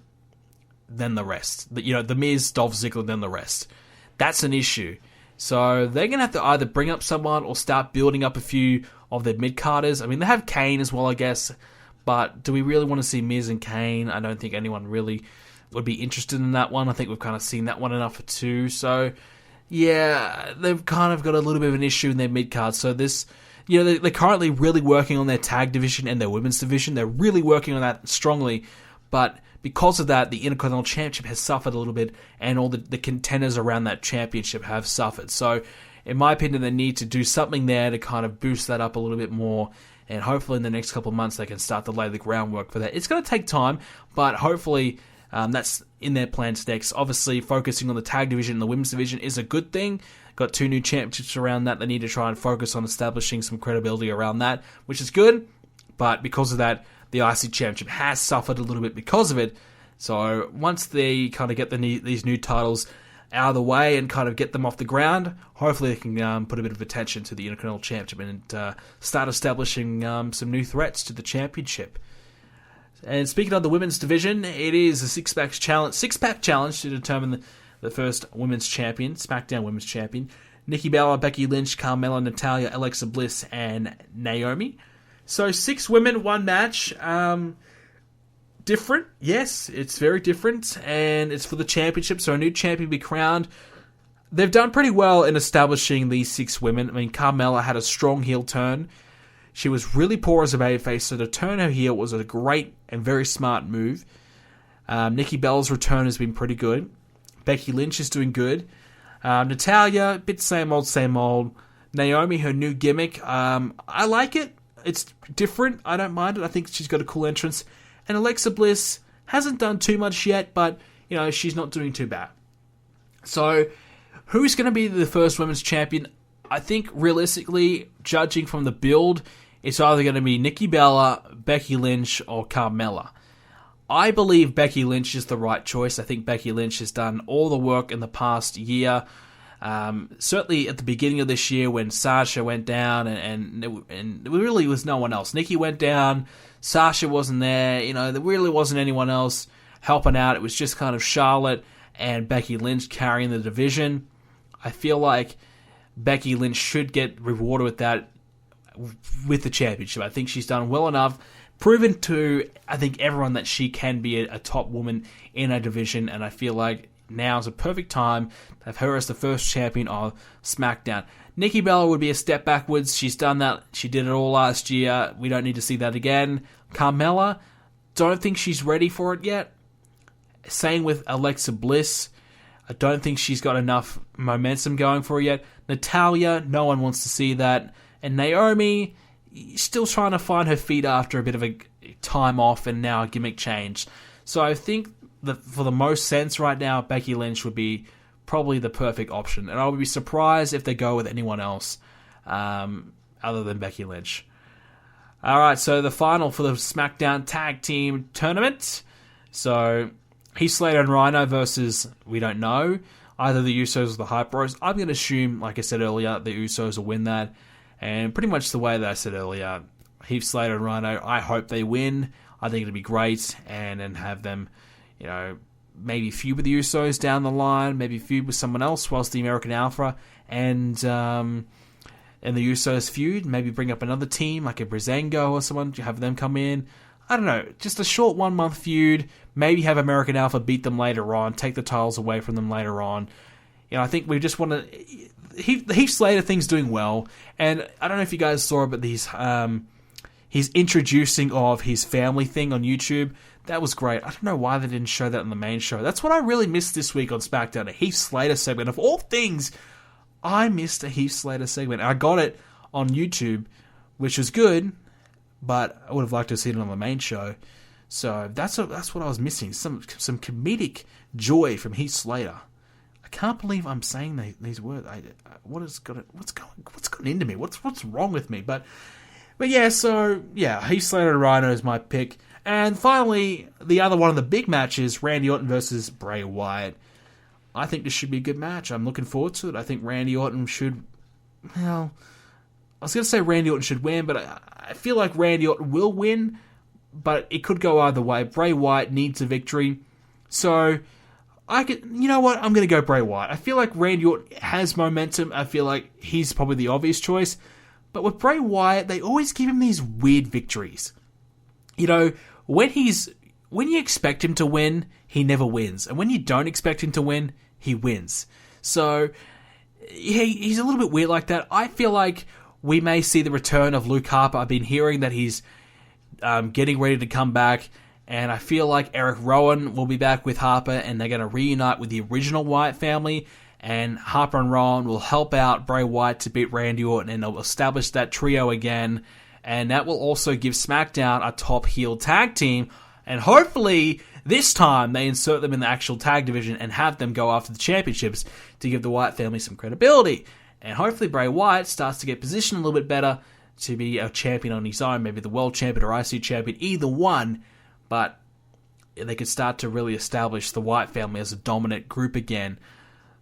then the rest. The Miz, Dolph Ziggler, then the rest. That's an issue. So they're going to have to either bring up someone or start building up a few of their mid-carders. I mean, they have Kane as well, I guess. But do we really want to see Miz and Kane? I don't think anyone really would be interested in that one. I think we've kind of seen that one enough for two. So, yeah, they've kind of got a little bit of an issue in their mid-card. So this, they're currently really working on their tag division and their women's division. They're really working on that strongly. But because of that, the Intercontinental Championship has suffered a little bit, and all the contenders around that championship have suffered. So, in my opinion, they need to do something there to kind of boost that up a little bit more, and hopefully in the next couple of months they can start to lay the groundwork for that. It's going to take time, but hopefully that's in their plans next. Obviously, focusing on the tag division and the women's division is a good thing. Got 2 new championships around that. They need to try and focus on establishing some credibility around that, which is good, but because of that, the IC Championship has suffered a little bit because of it. So once they kind of get these new titles out of the way and kind of get them off the ground, hopefully they can put a bit of attention to the Intercontinental Championship and start establishing some new threats to the championship. And speaking of the women's division, it is a six-pack challenge to determine the first women's champion, Smackdown Women's Champion. Nikki Bella, Becky Lynch, Carmella, Natalya, Alexa Bliss, and Naomi. So 6 women, 1 match. Different, yes, it's very different, and it's for the championship, so a new champion will be crowned. They've done pretty well in establishing these 6 women. I mean, Carmella had a strong heel turn. She was really poor as a babyface, so to turn her heel was a great and very smart move. Nikki Bella's return has been pretty good. Becky Lynch is doing good. Natalya, a bit same old. Naomi, her new gimmick, I like it. It's different. I don't mind it. I think she's got a cool entrance. And Alexa Bliss hasn't done too much yet, but, she's not doing too bad. So, who's going to be the first women's champion? I think, realistically, judging from the build, it's either going to be Nikki Bella, Becky Lynch, or Carmella. I believe Becky Lynch is the right choice. I think Becky Lynch has done all the work in the past year. Certainly at the beginning of this year when Sasha went down and there really was no one else. Nikki went down, Sasha wasn't there, there really wasn't anyone else helping out. It was just kind of Charlotte and Becky Lynch carrying the division. I feel like Becky Lynch should get rewarded with that, with the championship. I think she's done well enough, proven to, I think, everyone that she can be a top woman in a division, and I feel like now is a perfect time to have her as the first champion of SmackDown. Nikki Bella would be a step backwards. She's done that. She did it all last year. We don't need to see that again. Carmella, don't think she's ready for it yet. Same with Alexa Bliss. I don't think she's got enough momentum going for her yet. Natalya, no one wants to see that. And Naomi, still trying to find her feet after a bit of a time off and now a gimmick change. So I think for the most sense right now, Becky Lynch would be probably the perfect option. And I would be surprised if they go with anyone else other than Becky Lynch. Alright, so the final for the SmackDown Tag Team Tournament. So, Heath Slater and Rhino versus, we don't know, either the Usos or the Hype Bros. I'm going to assume, like I said earlier, the Usos will win that. And pretty much the way that I said earlier, Heath Slater and Rhino, I hope they win. I think it'd be great. And then have them, maybe feud with the Usos down the line, maybe feud with someone else whilst the American Alpha and the Usos feud, maybe bring up another team like a Breezango or someone, have them come in. I don't know, just a short 1 month feud, maybe have American Alpha beat them later on, take the titles away from them later on. I think we just want to... The Heath Slater thing's doing well, and I don't know if you guys saw it, but he his introducing of his family thing on YouTube, that was great. I don't know why they didn't show that on the main show. That's what I really missed this week on SmackDown, a Heath Slater segment. Of all things, I missed a Heath Slater segment. I got it on YouTube, which was good, but I would have liked to have seen it on the main show. So that's what I was missing. Some comedic joy from Heath Slater. I can't believe I'm saying these words. What's gotten into me? What's wrong with me? But yeah, so yeah, Heath Slater and Rhino is my pick. And finally, the other one of the big matches, Randy Orton versus Bray Wyatt. I think this should be a good match. I'm looking forward to it. I think Randy Orton should, well, I was going to say Randy Orton should win, but I feel like Randy Orton will win, but it could go either way. Bray Wyatt needs a victory. So, you know what? I'm going to go Bray Wyatt. I feel like Randy Orton has momentum. I feel like he's probably the obvious choice. But with Bray Wyatt, they always give him these weird victories. You know, when you expect him to win, he never wins. And when you don't expect him to win, he wins. So, he's a little bit weird like that. I feel like we may see the return of Luke Harper. I've been hearing that he's getting ready to come back. And I feel like Eric Rowan will be back with Harper, and they're going to reunite with the original Wyatt family. And Harper and Rowan will help out Bray Wyatt to beat Randy Orton, and they'll establish that trio again. And that will also give SmackDown a top heel tag team. And hopefully, this time, they insert them in the actual tag division and have them go after the championships to give the Wyatt family some credibility. And hopefully, Bray Wyatt starts to get positioned a little bit better to be a champion on his own, maybe the world champion or IC champion, either one. But they could start to really establish the Wyatt family as a dominant group again.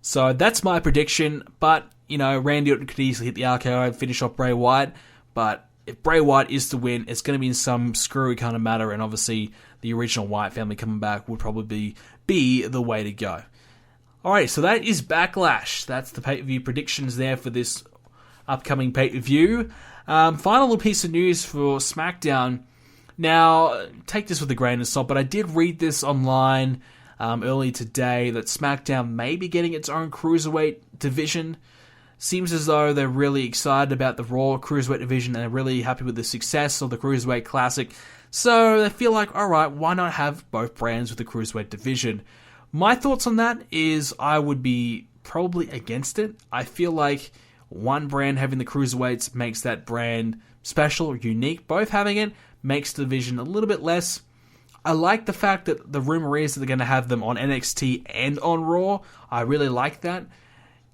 So that's my prediction. But, you know, Randy Orton could easily hit the RKO and finish off Bray Wyatt. But if Bray Wyatt is to win, it's going to be in some screwy kind of matter. And obviously, the original Wyatt family coming back would probably be the way to go. Alright, so that is Backlash. That's the pay-per-view predictions there for this upcoming pay-per-view. Final little piece of news for SmackDown. Now, take this with a grain of salt, but I did read this online earlier today that SmackDown may be getting its own Cruiserweight division. Seems as though they're really excited about the Raw Cruiserweight division and they're really happy with the success of the Cruiserweight Classic. So they feel like, alright, why not have both brands with the Cruiserweight division? My thoughts on that is I would be probably against it. I feel like one brand having the Cruiserweights makes that brand special or unique. Both having it makes the division a little bit less. I like the fact that the rumor is that they're going to have them on NXT and on Raw. I really like that.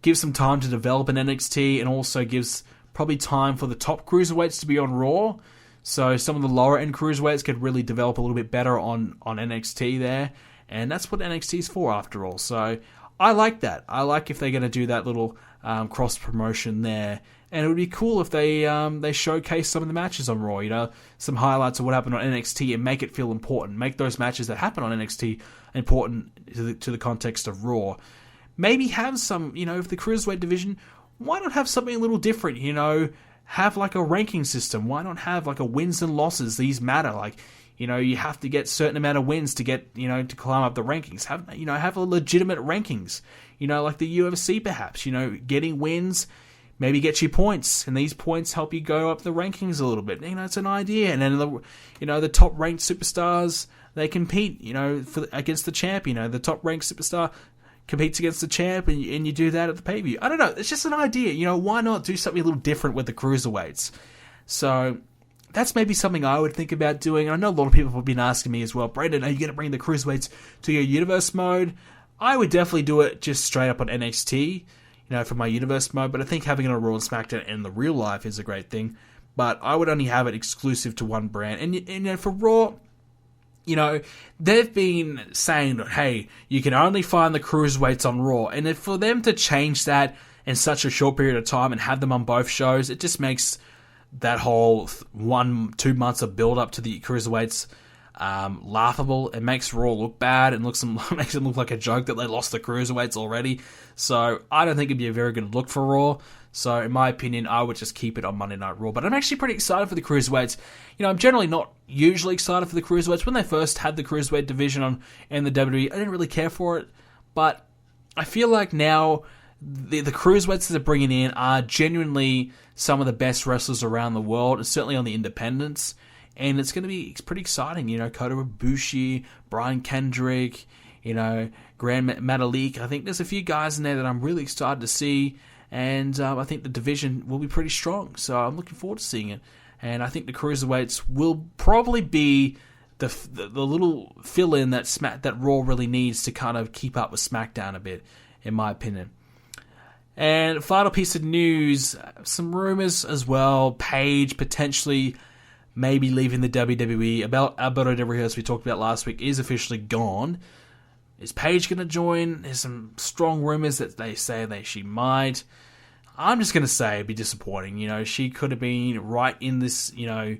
Gives them time to develop in NXT and also gives probably time for the top Cruiserweights to be on Raw. So some of the lower end Cruiserweights could really develop a little bit better on NXT there. And that's what NXT is for after all. So I like that. I like if they're going to do that little cross promotion there. And it would be cool if they showcase some of the matches on Raw, you know, some highlights of what happened on NXT and make it feel important. Make those matches that happen on NXT important to the context of Raw. Maybe have some, you know, if the Cruiserweight division, why not have something a little different, you know, have like a ranking system. Why not have like a wins and losses? These matter. Like, you know, you have to get certain amount of wins to get, you know, to climb up the rankings. Have a legitimate rankings, you know, like the UFC perhaps, you know, getting wins maybe get you points, and these points help you go up the rankings a little bit. You know, it's an idea. And then, the top-ranked superstars, they compete, you know, against the champ. You know, the top-ranked superstar competes against the champ, and you do that at the pay-per-view. I don't know. It's just an idea. You know, why not do something a little different with the Cruiserweights? So that's maybe something I would think about doing. And I know a lot of people have been asking me as well, Brandon, are you going to bring the Cruiserweights to your universe mode? I would definitely do it just straight up on NXT. You know, for my universe mode, but I think having it on Raw and SmackDown in the real life is a great thing. But I would only have it exclusive to one brand. And you know, for Raw, you know, they've been saying that, hey, you can only find the Cruiserweights on Raw. And for them to change that in such a short period of time and have them on both shows, it just makes that whole 1-2 months of build-up to the Cruiserweights laughable. It makes Raw look bad and makes it look like a joke that they lost the Cruiserweights already. So I don't think it'd be a very good look for Raw. So in my opinion, I would just keep it on Monday Night Raw. But I'm actually pretty excited for the Cruiserweights. You know, I'm generally not usually excited for the Cruiserweights. When they first had the Cruiserweight division in the WWE, I didn't really care for it. But I feel like now the Cruiserweights that they're bringing in are genuinely some of the best wrestlers around the world, and certainly on the independents. and it's pretty exciting. Kota Ibushi, Brian Kendrick, Grand Metalik. I think there's a few guys in there that I'm really excited to see, and I think the division will be pretty strong. So I'm looking forward to seeing it, and I think the Cruiserweights will probably be the little fill-in that Raw really needs to kind of keep up with SmackDown a bit, in my opinion. And final piece of news, some rumors as well. Paige potentially maybe leaving the WWE. Alberto Del Rio, as we talked about last week, is officially gone. Is Paige going to join? There's some strong rumors that they say that she might. I'm just going to say it'd be disappointing. She could have been right in this Divas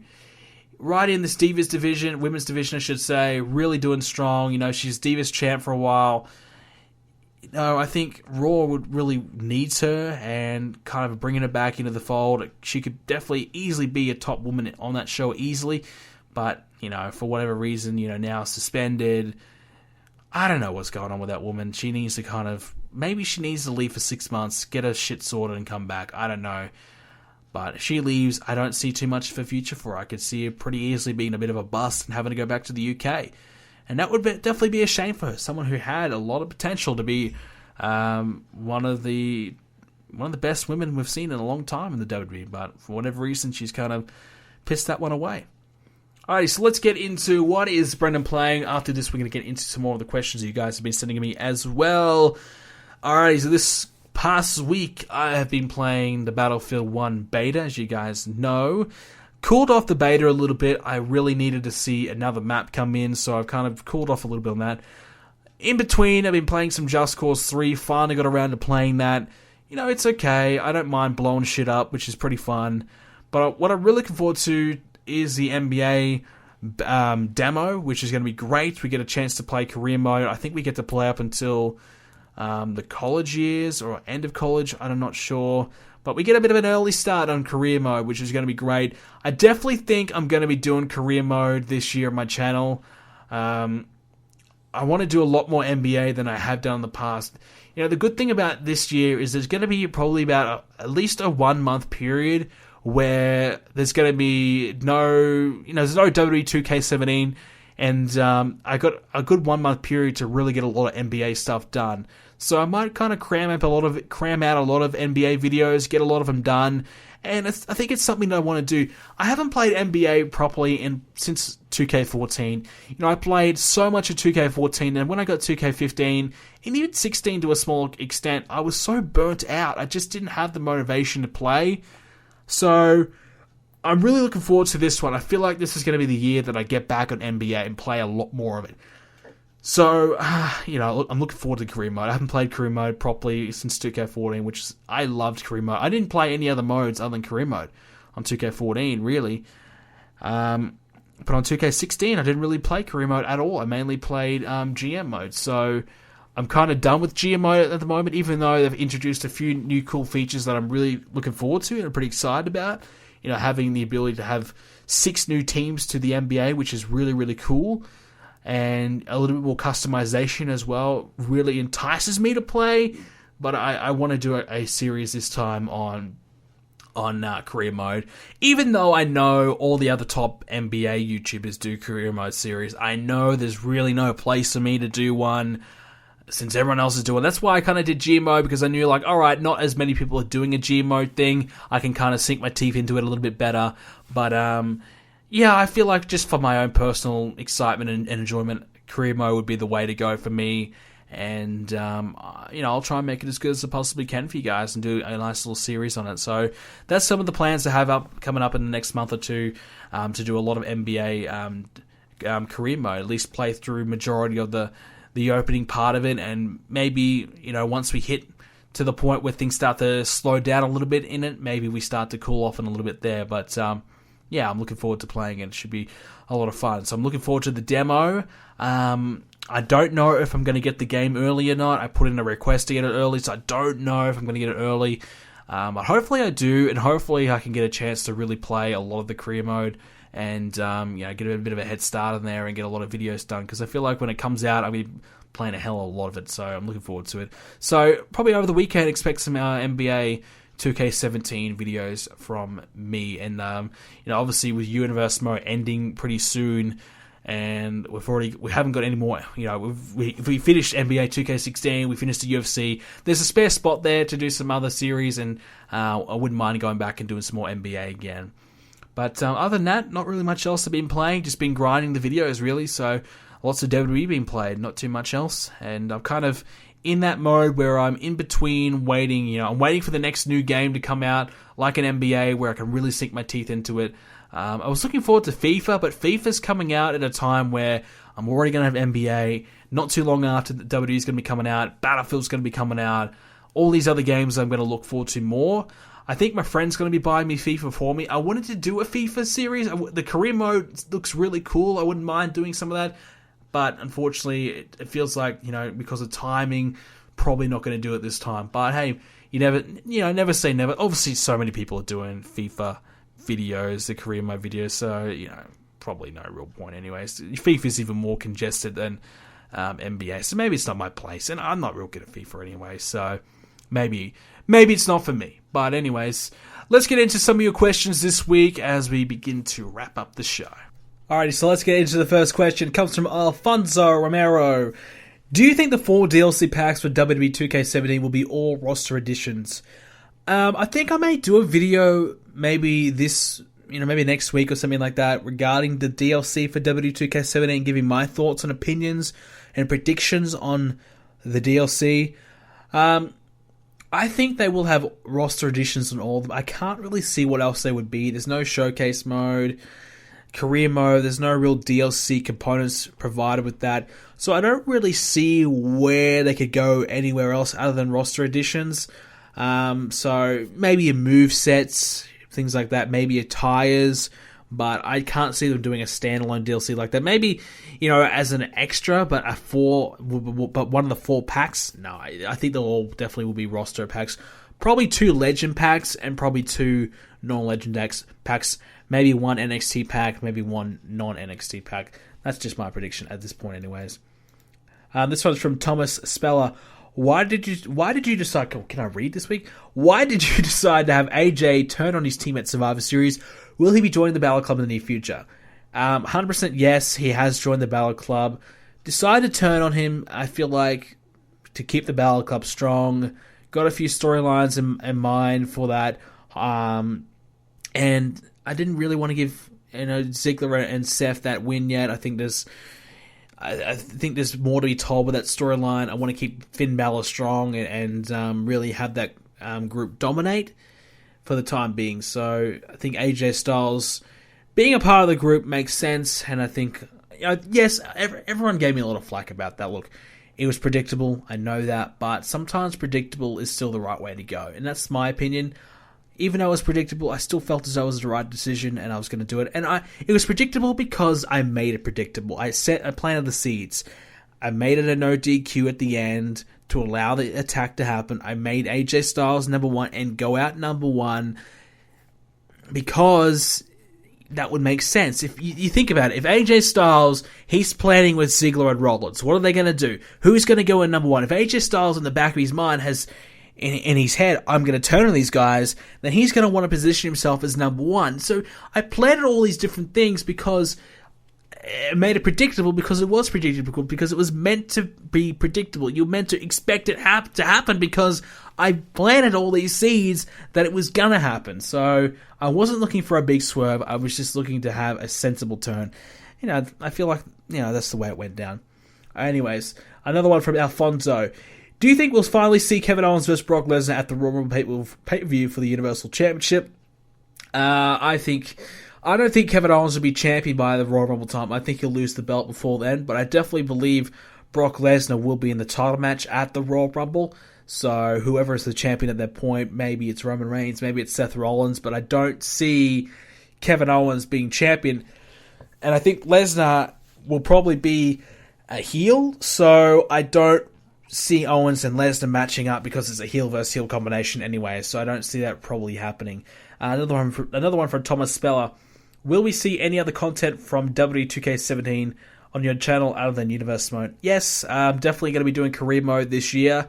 division, women's division, I should say, really doing strong. She's Divas champ for a while. I think Raw would really needs her, and kind of bringing her back into the fold. She could definitely easily be a top woman on that show easily, but, for whatever reason, now suspended. I don't know what's going on with that woman. She needs to maybe she needs to leave for 6 months, get her shit sorted and come back. I don't know. But if she leaves, I don't see too much of a future for her. I could see her pretty easily being a bit of a bust and having to go back to the UK. And that would definitely be a shame for her. Someone who had a lot of potential to be one of the best women we've seen in a long time in the WWE. But for whatever reason, she's kind of pissed that one away. Alrighty, so let's get into what is Brendan playing. After this, we're going to get into some more of the questions that you guys have been sending me as well. Alrighty, so this past week, I have been playing the Battlefield 1 beta, as you guys know. Cooled off the beta a little bit. I really needed to see another map come in, so I've kind of cooled off a little bit on that. In between, I've been playing some Just Cause 3. Finally got around to playing that. It's okay. I don't mind blowing shit up, which is pretty fun. But what I'm really looking forward to is the NBA demo, which is going to be great. We get a chance to play career mode. I think we get to play up until the college years or end of college. I'm not sure. But we get a bit of an early start on career mode, which is going to be great. I definitely think I'm going to be doing career mode this year on my channel. I want to do a lot more NBA than I have done in the past. The good thing about this year is there's going to be probably about at least a 1 month period where there's going to be there's no WWE 2K17, and I got a good 1 month period to really get a lot of NBA stuff done. So I might kind of cram out a lot of NBA videos, get a lot of them done, and I think it's something that I want to do. I haven't played NBA properly since 2K14. I played so much of 2K14, and when I got 2K15, and even 16 to a small extent, I was so burnt out. I just didn't have the motivation to play. So I'm really looking forward to this one. I feel like this is going to be the year that I get back on NBA and play a lot more of it. So, I'm looking forward to career mode. I haven't played career mode properly since 2K14, I loved career mode. I didn't play any other modes other than career mode on 2K14, really. But on 2K16, I didn't really play career mode at all. I mainly played GM mode. So, I'm kind of done with GM mode at the moment, even though they've introduced a few new cool features that I'm really looking forward to and I'm pretty excited about. Having the ability to have 6 new teams to the NBA, which is really, really cool. And a little bit more customization as well really entices me to play, but I want to do a series this time on career mode. Even though I know all the other top NBA YouTubers do career mode series, I know there's really no place for me to do one since everyone else is doing it. That's why I kind of did G mode, because I knew alright, not as many people are doing a G mode thing. I can kind of sink my teeth into it a little bit better, but yeah, I feel like just for my own personal excitement and enjoyment, career mode would be the way to go for me. And, I'll try and make it as good as I possibly can for you guys and do a nice little series on it. So that's some of the plans to have coming up in the next month or two, to do a lot of NBA career mode, at least play through majority of the opening part of it. And maybe, once we hit to the point where things start to slow down a little bit in it, maybe we start to cool off in a little bit there. But, yeah, I'm looking forward to playing it. It should be a lot of fun. So I'm looking forward to the demo. I don't know if I'm going to get the game early or not. I put in a request to get it early, so I don't know if I'm going to get it early. But hopefully I do, and hopefully I can get a chance to really play a lot of the career mode and get a bit of a head start in there and get a lot of videos done. Because I feel like when it comes out, I'll be playing a hell of a lot of it, so I'm looking forward to it. So probably over the weekend, expect some NBA 2K17 videos from me. And, obviously with Universe Mode ending pretty soon, and we haven't got any more, we finished NBA 2K16, we finished the UFC, there's a spare spot there to do some other series, and I wouldn't mind going back and doing some more NBA again. But other than that, not really much else I've been playing, just been grinding the videos really, so lots of WWE being played, not too much else, and I'm kind of in that mode where I'm in between waiting, I'm waiting for the next new game to come out, like an NBA, where I can really sink my teeth into it. I was looking forward to FIFA, but FIFA's coming out at a time where I'm already going to have NBA, not too long after the WWE is going to be coming out, Battlefield's going to be coming out, all these other games I'm going to look forward to more. I think my friend's going to be buying me FIFA for me. I wanted to do a FIFA series. The career mode looks really cool. I wouldn't mind doing some of that. But unfortunately, it feels like, because of timing, probably not going to do it this time. But hey, you never say never. Obviously, so many people are doing FIFA videos, the career mode videos, so, probably no real point anyways. FIFA's even more congested than NBA, so maybe it's not my place, and I'm not real good at FIFA anyway, so maybe it's not for me. But anyways, let's get into some of your questions this week as we begin to wrap up the show. Alrighty, so let's get into the first question. It comes from Alfonso Romero. Do you think the 4 DLC packs for WWE 2K17 will be all roster additions? I think I may do a video maybe maybe next week or something like that regarding the DLC for WWE 2K17, giving my thoughts and opinions and predictions on the DLC. I think they will have roster additions on all of them. I can't really see what else they would be. There's no showcase mode, career mode, there's no real DLC components provided with that. So I don't really see where they could go anywhere else other than roster additions. So maybe a move sets, things like that, maybe attires, but I can't see them doing a standalone DLC like that. Maybe, as an extra, but one of the 4 packs. No, I think they'll all definitely will be roster packs. Probably 2 legend packs and probably 2 non-legend packs. Maybe 1 NXT pack, maybe 1 non-NXT pack. That's just my prediction at this point, anyways. This one's from Thomas Speller. Why did you decide? Can I read this week? Why did you decide to have AJ turn on his team at Survivor Series? Will he be joining the Balor Club in the near future? 100% yes, he has joined the Balor Club. Decided to turn on him, I feel like, to keep the Balor Club strong. Got a few storylines in mind for that. And I didn't really want to give Ziggler and Seth that win yet. I think there's more to be told with that storyline. I want to keep Finn Balor strong and really have that group dominate for the time being. So I think AJ Styles being a part of the group makes sense, and I think, yes, everyone gave me a lot of flack about that. Look, it was predictable, I know that, but sometimes predictable is still the right way to go, and that's my opinion. Even though it was predictable, I still felt as though it was the right decision and I was going to do it. And it was predictable because I made it predictable. I planted the seeds. I made it a no DQ at the end to allow the attack to happen. I made AJ Styles number 1 and go out number 1 because that would make sense. If you think about it, if AJ Styles, he's planning with Ziggler and Rollins, what are they going to do? Who's going to go in number 1? If AJ Styles in the back of his mind has in his head, I'm going to turn on these guys, then he's going to want to position himself as number 1. So I planned all these different things because it made it predictable, because it was predictable, because it was meant to be predictable. You're meant to expect it to happen because I planted all these seeds that it was going to happen. So I wasn't looking for a big swerve. I was just looking to have a sensible turn. I feel like, that's the way it went down. Anyways, another one from Alfonso. Do you think we'll finally see Kevin Owens vs. Brock Lesnar at the Royal Rumble pay-per-view for the Universal Championship? I don't think Kevin Owens will be champion by the Royal Rumble time. I think he'll lose the belt before then, but I definitely believe Brock Lesnar will be in the title match at the Royal Rumble. So whoever is the champion at that point, maybe it's Roman Reigns, maybe it's Seth Rollins, but I don't see Kevin Owens being champion. And I think Lesnar will probably be a heel, so I don't see Owens and Lesnar matching up because it's a heel versus heel combination anyway, so I don't see that probably happening. Another one from Thomas Speller. Will we see any other content from WWE 2K17 on your channel other than Universe Mode? Yes, I'm definitely going to be doing career mode this year.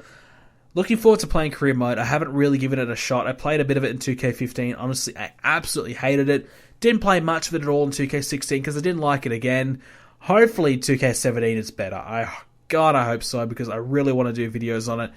Looking forward to playing career mode. I haven't really given it a shot. I played a bit of it in 2K15. Honestly, I absolutely hated it. Didn't play much of it at all in 2K16 because I didn't like it again. Hopefully 2K17 is better. God, I hope so, because I really want to do videos on it.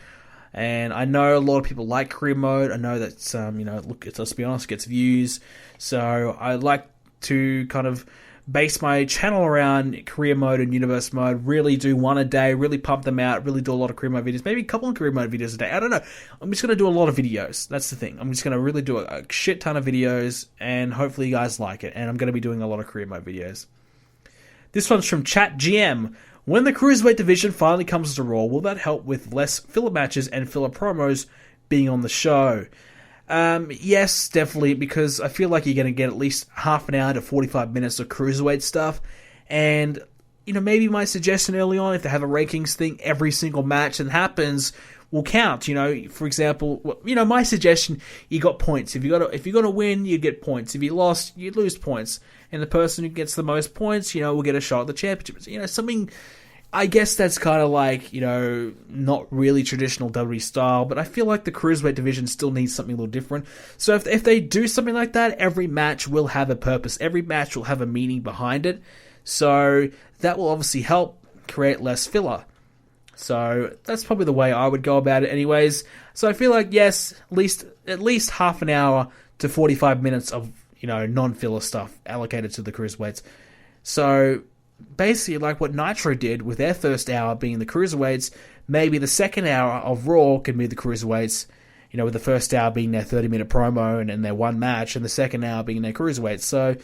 And I know a lot of people like career mode. I know that, look, let's be honest, it gets views. So I like to kind of base my channel around career mode and universe mode. Really do one a day, really pump them out, really do a lot of career mode videos. Maybe a couple of career mode videos a day. I don't know. I'm just going to do a lot of videos. That's the thing. I'm just going to really do a shit ton of videos, and hopefully you guys like it. And I'm going to be doing a lot of career mode videos. This one's from Chat GM. When the Cruiserweight division finally comes to Raw, will that help with less filler matches and filler promos being on the show? Yes, definitely, because I feel like you're going to get at least half an hour to 45 minutes of Cruiserweight stuff. And, maybe my suggestion early on, if they have a rankings thing, every single match that happens will count. For example, my suggestion, you got points. If you got to win, you get points. If you lost, you lose points. And the person who gets the most points, will get a shot at the championship. Something, I guess that's kind of like, not really traditional WWE style, but I feel like the Cruiserweight division still needs something a little different. So if they do something like that, every match will have a purpose. Every match will have a meaning behind it. So that will obviously help create less filler. So that's probably the way I would go about it anyways. So I feel like, yes, at least half an hour to 45 minutes of non-filler stuff allocated to the Cruiserweights. So basically, like what Nitro did with their first hour being the Cruiserweights, maybe the second hour of Raw can be the Cruiserweights, with the first hour being their 30-minute promo and their one match, and the second hour being their Cruiserweights. So,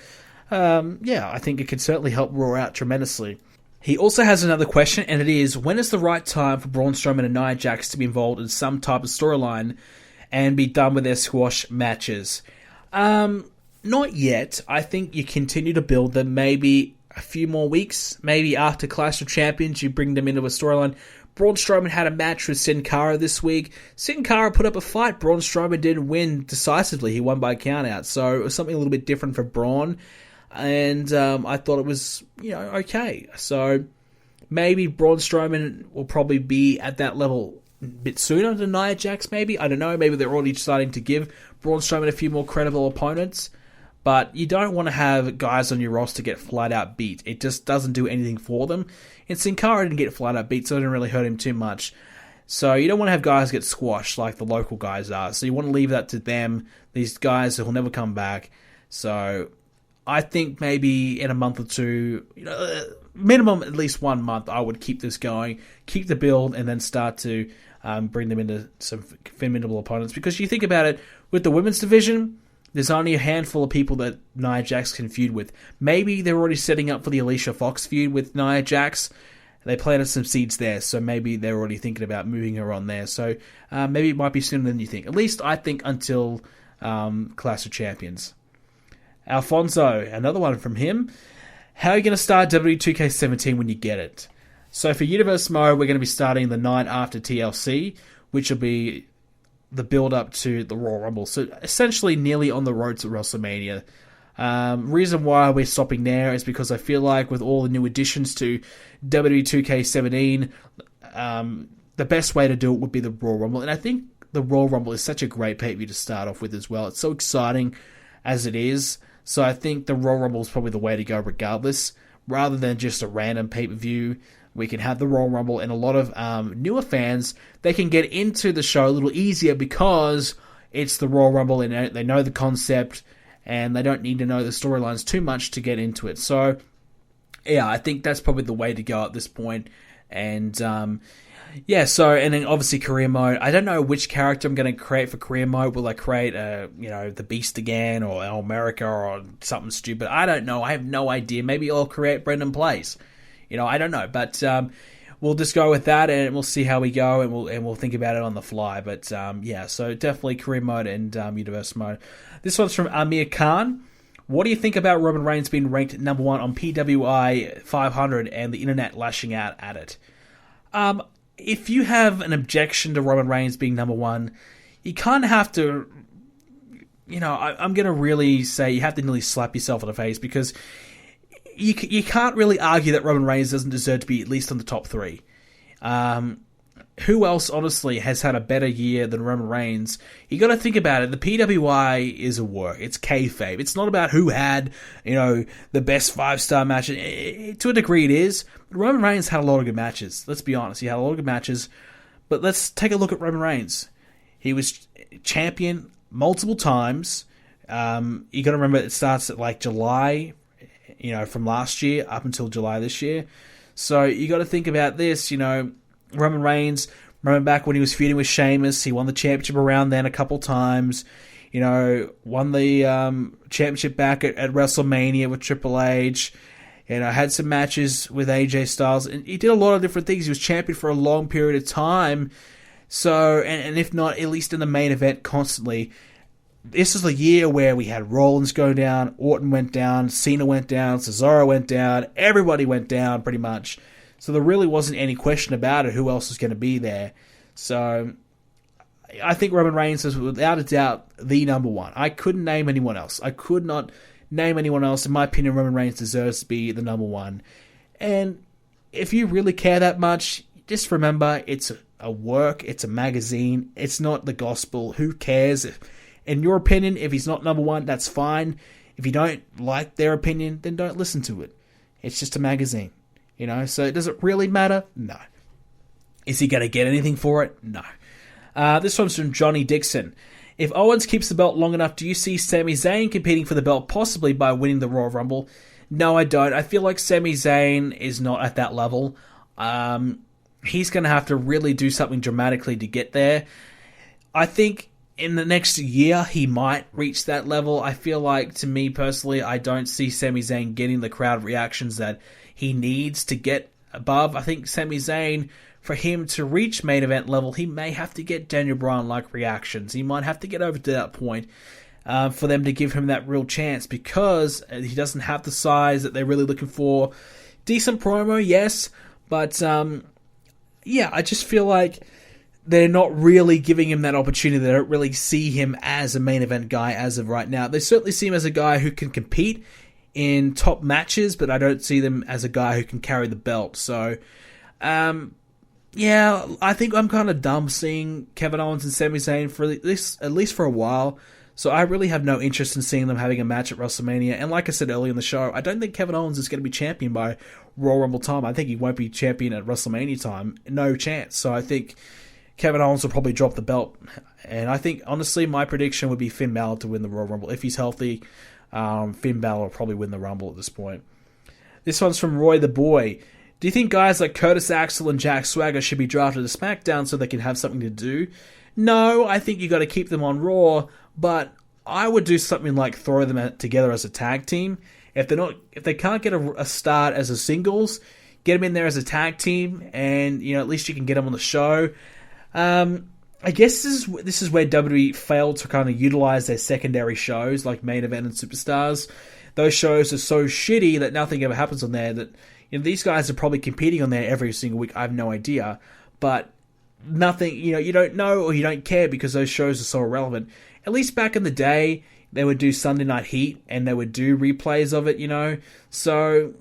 I think it could certainly help Raw out tremendously. He also has another question, and it is, when is the right time for Braun Strowman and Nia Jax to be involved in some type of storyline and be done with their squash matches? Not yet. I think you continue to build them, maybe a few more weeks. Maybe after Clash of Champions, you bring them into a storyline. Braun Strowman had a match with Sin Cara this week. Sin Cara put up a fight. Braun Strowman didn't win decisively. He won by countout. So it was something a little bit different for Braun. And I thought it was, okay. So maybe Braun Strowman will probably be at that level a bit sooner than Nia Jax, maybe. I don't know. Maybe they're already starting to give Braun Strowman a few more credible opponents. But you don't want to have guys on your roster get flat out beat. It just doesn't do anything for them. And Sin Cara didn't get flat out beat, so it didn't really hurt him too much. So you don't want to have guys get squashed like the local guys are. So you want to leave that to them, these guys who will never come back. So I think maybe in a month or two, minimum at least 1 month, I would keep this going, keep the build, and then start to bring them into some formidable opponents. Because you think about it, with the women's division, there's only a handful of people that Nia Jax can feud with. Maybe they're already setting up for the Alicia Fox feud with Nia Jax. They planted some seeds there, so maybe they're already thinking about moving her on there. So maybe it might be sooner than you think. At least I think until Clash of Champions. Alfonso, another one from him. How are you going to start WWE 2K17 when you get it? So for Universe Mode, we're going to be starting the night after TLC, which will be the build-up to the Royal Rumble. So essentially nearly on the road to WrestleMania. Reason why we're stopping there is because I feel like with all the new additions to WWE 2K17, the best way to do it would be the Royal Rumble. And I think the Royal Rumble is such a great pay-per-view to start off with as well. It's so exciting as it is. So I think the Royal Rumble is probably the way to go regardless. Rather than just a random pay-per-view, we can have the Royal Rumble, and a lot of newer fans, they can get into the show a little easier because it's the Royal Rumble and they know the concept and they don't need to know the storylines too much to get into it. So, yeah, I think that's probably the way to go at this point. And, and then obviously career mode. I don't know which character I'm going to create for career mode. Will I create, the Beast again or El America or something stupid? I don't know. I have no idea. Maybe I'll create Brendan Place. I don't know, but we'll just go with that, and we'll see how we go, and we'll think about it on the fly. But so definitely career mode and universe mode. This one's from Amir Khan. What do you think about Roman Reigns being ranked number 1 on PWI 500 and the internet lashing out at it? If you have an objection to Roman Reigns being number 1, you kind of have to, I'm going to really say you have to nearly slap yourself in the face, because you can't really argue that Roman Reigns doesn't deserve to be at least on the top 3. who else, honestly, has had a better year than Roman Reigns? You got to think about it. The PWI is a work. It's kayfabe. It's not about who had, the best 5-star match. To a degree, it is. But Roman Reigns had a lot of good matches. Let's be honest. He had a lot of good matches. But let's take a look at Roman Reigns. He was champion multiple times. You got to remember it starts at July, from last year up until July this year. So you got to think about this, Roman Reigns, remember back when he was feuding with Sheamus, he won the championship around then a couple times, won the championship back at WrestleMania with Triple H, had some matches with AJ Styles, and he did a lot of different things. He was champion for a long period of time, so, and if not, at least in the main event constantly. This is the year where we had Rollins go down, Orton went down, Cena went down, Cesaro went down, everybody went down pretty much. So there really wasn't any question about it, who else was going to be there. So I think Roman Reigns is without a doubt the number one. I couldn't name anyone else. I could not name anyone else. In my opinion, Roman Reigns deserves to be the number one. And if you really care that much, just remember it's a work, it's a magazine, it's not the gospel. Who cares? In your opinion, if he's not number one, that's fine. If you don't like their opinion, then don't listen to it. It's just a magazine. So does it really matter? No. Is he going to get anything for it? No. This one's from Johnny Dixon. If Owens keeps the belt long enough, do you see Sami Zayn competing for the belt possibly by winning the Royal Rumble? No, I don't. I feel like Sami Zayn is not at that level. He's going to have to really do something dramatically to get there. I think in the next year, he might reach that level. I feel like, to me personally, I don't see Sami Zayn getting the crowd reactions that he needs to get above. I think Sami Zayn, for him to reach main event level, he may have to get Daniel Bryan-like reactions. He might have to get over to that point for them to give him that real chance, because he doesn't have the size that they're really looking for. Decent promo, yes, but I just feel like they're not really giving him that opportunity. They don't really see him as a main event guy as of right now. They certainly see him as a guy who can compete in top matches, but I don't see them as a guy who can carry the belt. So, I think I'm kind of done seeing Kevin Owens and Sami Zayn for at least for a while. So I really have no interest in seeing them having a match at WrestleMania. And like I said earlier in the show, I don't think Kevin Owens is going to be champion by Royal Rumble time. I think he won't be champion at WrestleMania time. No chance. So I think Kevin Owens will probably drop the belt. And I think, honestly, my prediction would be Finn Balor to win the Royal Rumble. If he's healthy, Finn Balor will probably win the Rumble at this point. This one's from Roy the Boy. Do you think guys like Curtis Axel and Jack Swagger should be drafted to SmackDown so they can have something to do? No, I think you got to keep them on Raw, but I would do something like throw them together as a tag team. If they can't get a start as a singles, get them in there as a tag team, and at least you can get them on the show. I guess this is where WWE failed to kind of utilize their secondary shows like Main Event and Superstars. Those shows are so shitty that nothing ever happens on there. That these guys are probably competing on there every single week. I have no idea, but nothing. You don't know or you don't care because those shows are so irrelevant. At least back in the day, they would do Sunday Night Heat and they would do replays of it. So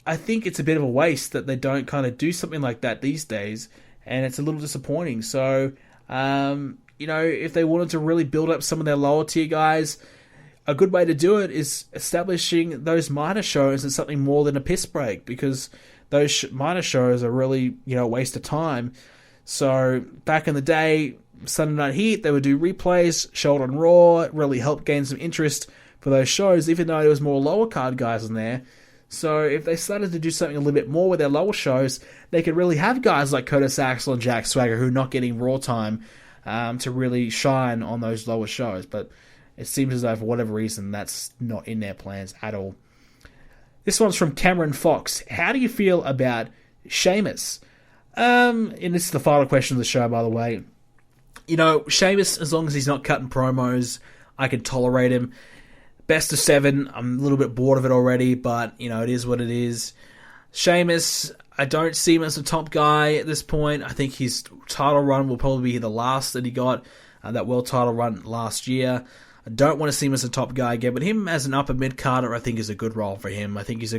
I think it's a bit of a waste that they don't kind of do something like that these days, and it's a little disappointing. So. If they wanted to really build up some of their lower tier guys, a good way to do it is establishing those minor shows as something more than a piss break, because those minor shows are really, a waste of time. So back in the day, Sunday Night Heat, they would do replays, show it on Raw. It really helped gain some interest for those shows, even though there was more lower card guys in there. So if they started to do something a little bit more with their lower shows, they could really have guys like Curtis Axel and Jack Swagger who are not getting Raw time to really shine on those lower shows. But it seems as though for whatever reason that's not in their plans at all. This one's from Cameron Fox. How do you feel about Sheamus? And this is the final question of the show, by the way. Sheamus, as long as he's not cutting promos, I can tolerate him. Best of 7, I'm a little bit bored of it already, but, it is what it is. Sheamus, I don't see him as a top guy at this point. I think his title run will probably be the last that he got, that world title run last year. I don't want to see him as a top guy again, but him as an upper mid-carder I think is a good role for him. I think he's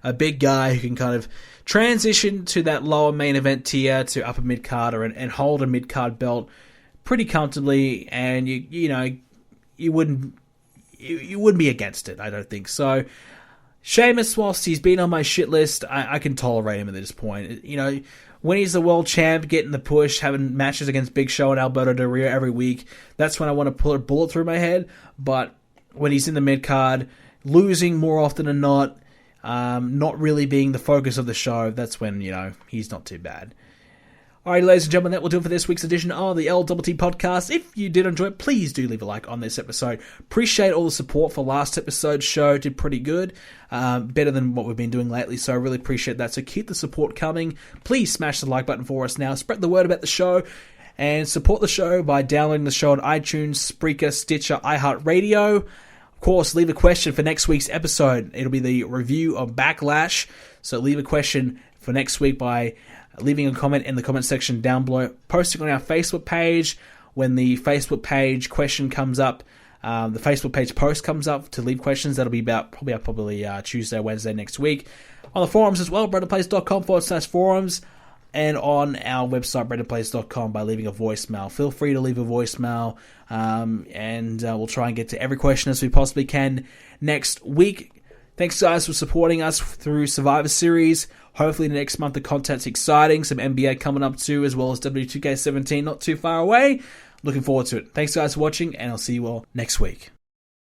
a big guy who can kind of transition to that lower main event tier to upper mid-carder and hold a mid-card belt pretty comfortably, and you wouldn't be against it, I don't think. So Sheamus, whilst he's been on my shit list, I can tolerate him at this point. When he's the world champ, getting the push, having matches against Big Show and Alberto Del Rio every week, that's when I want to put a bullet through my head. But when he's in the mid-card, losing more often than not really being the focus of the show, that's when, he's not too bad. Alright, ladies and gentlemen, that will do it for this week's edition of the LTT Podcast. If you did enjoy it, please do leave a like on this episode. Appreciate all the support for last episode's show. Did pretty good. Better than what we've been doing lately, so I really appreciate that. So keep the support coming. Please smash the like button for us now. Spread the word about the show. And support the show by downloading the show on iTunes, Spreaker, Stitcher, iHeartRadio. Of course, leave a question for next week's episode. It'll be the review of Backlash. So leave a question for next week by leaving a comment in the comment section down below, posting on our Facebook page. When the Facebook page question comes up, the Facebook page post comes up to leave questions. That'll be probably Tuesday, Wednesday next week. On the forums as well, BrendanPlays.com/forums, and on our website, BrendanPlays.com, by leaving a voicemail. Feel free to leave a voicemail, and we'll try and get to every question as we possibly can next week. Thanks, guys, for supporting us through Survivor Series. Hopefully next month the content's exciting. Some NBA coming up too, as well as W2K17 not too far away. Looking forward to it. Thanks, guys, for watching, and I'll see you all next week.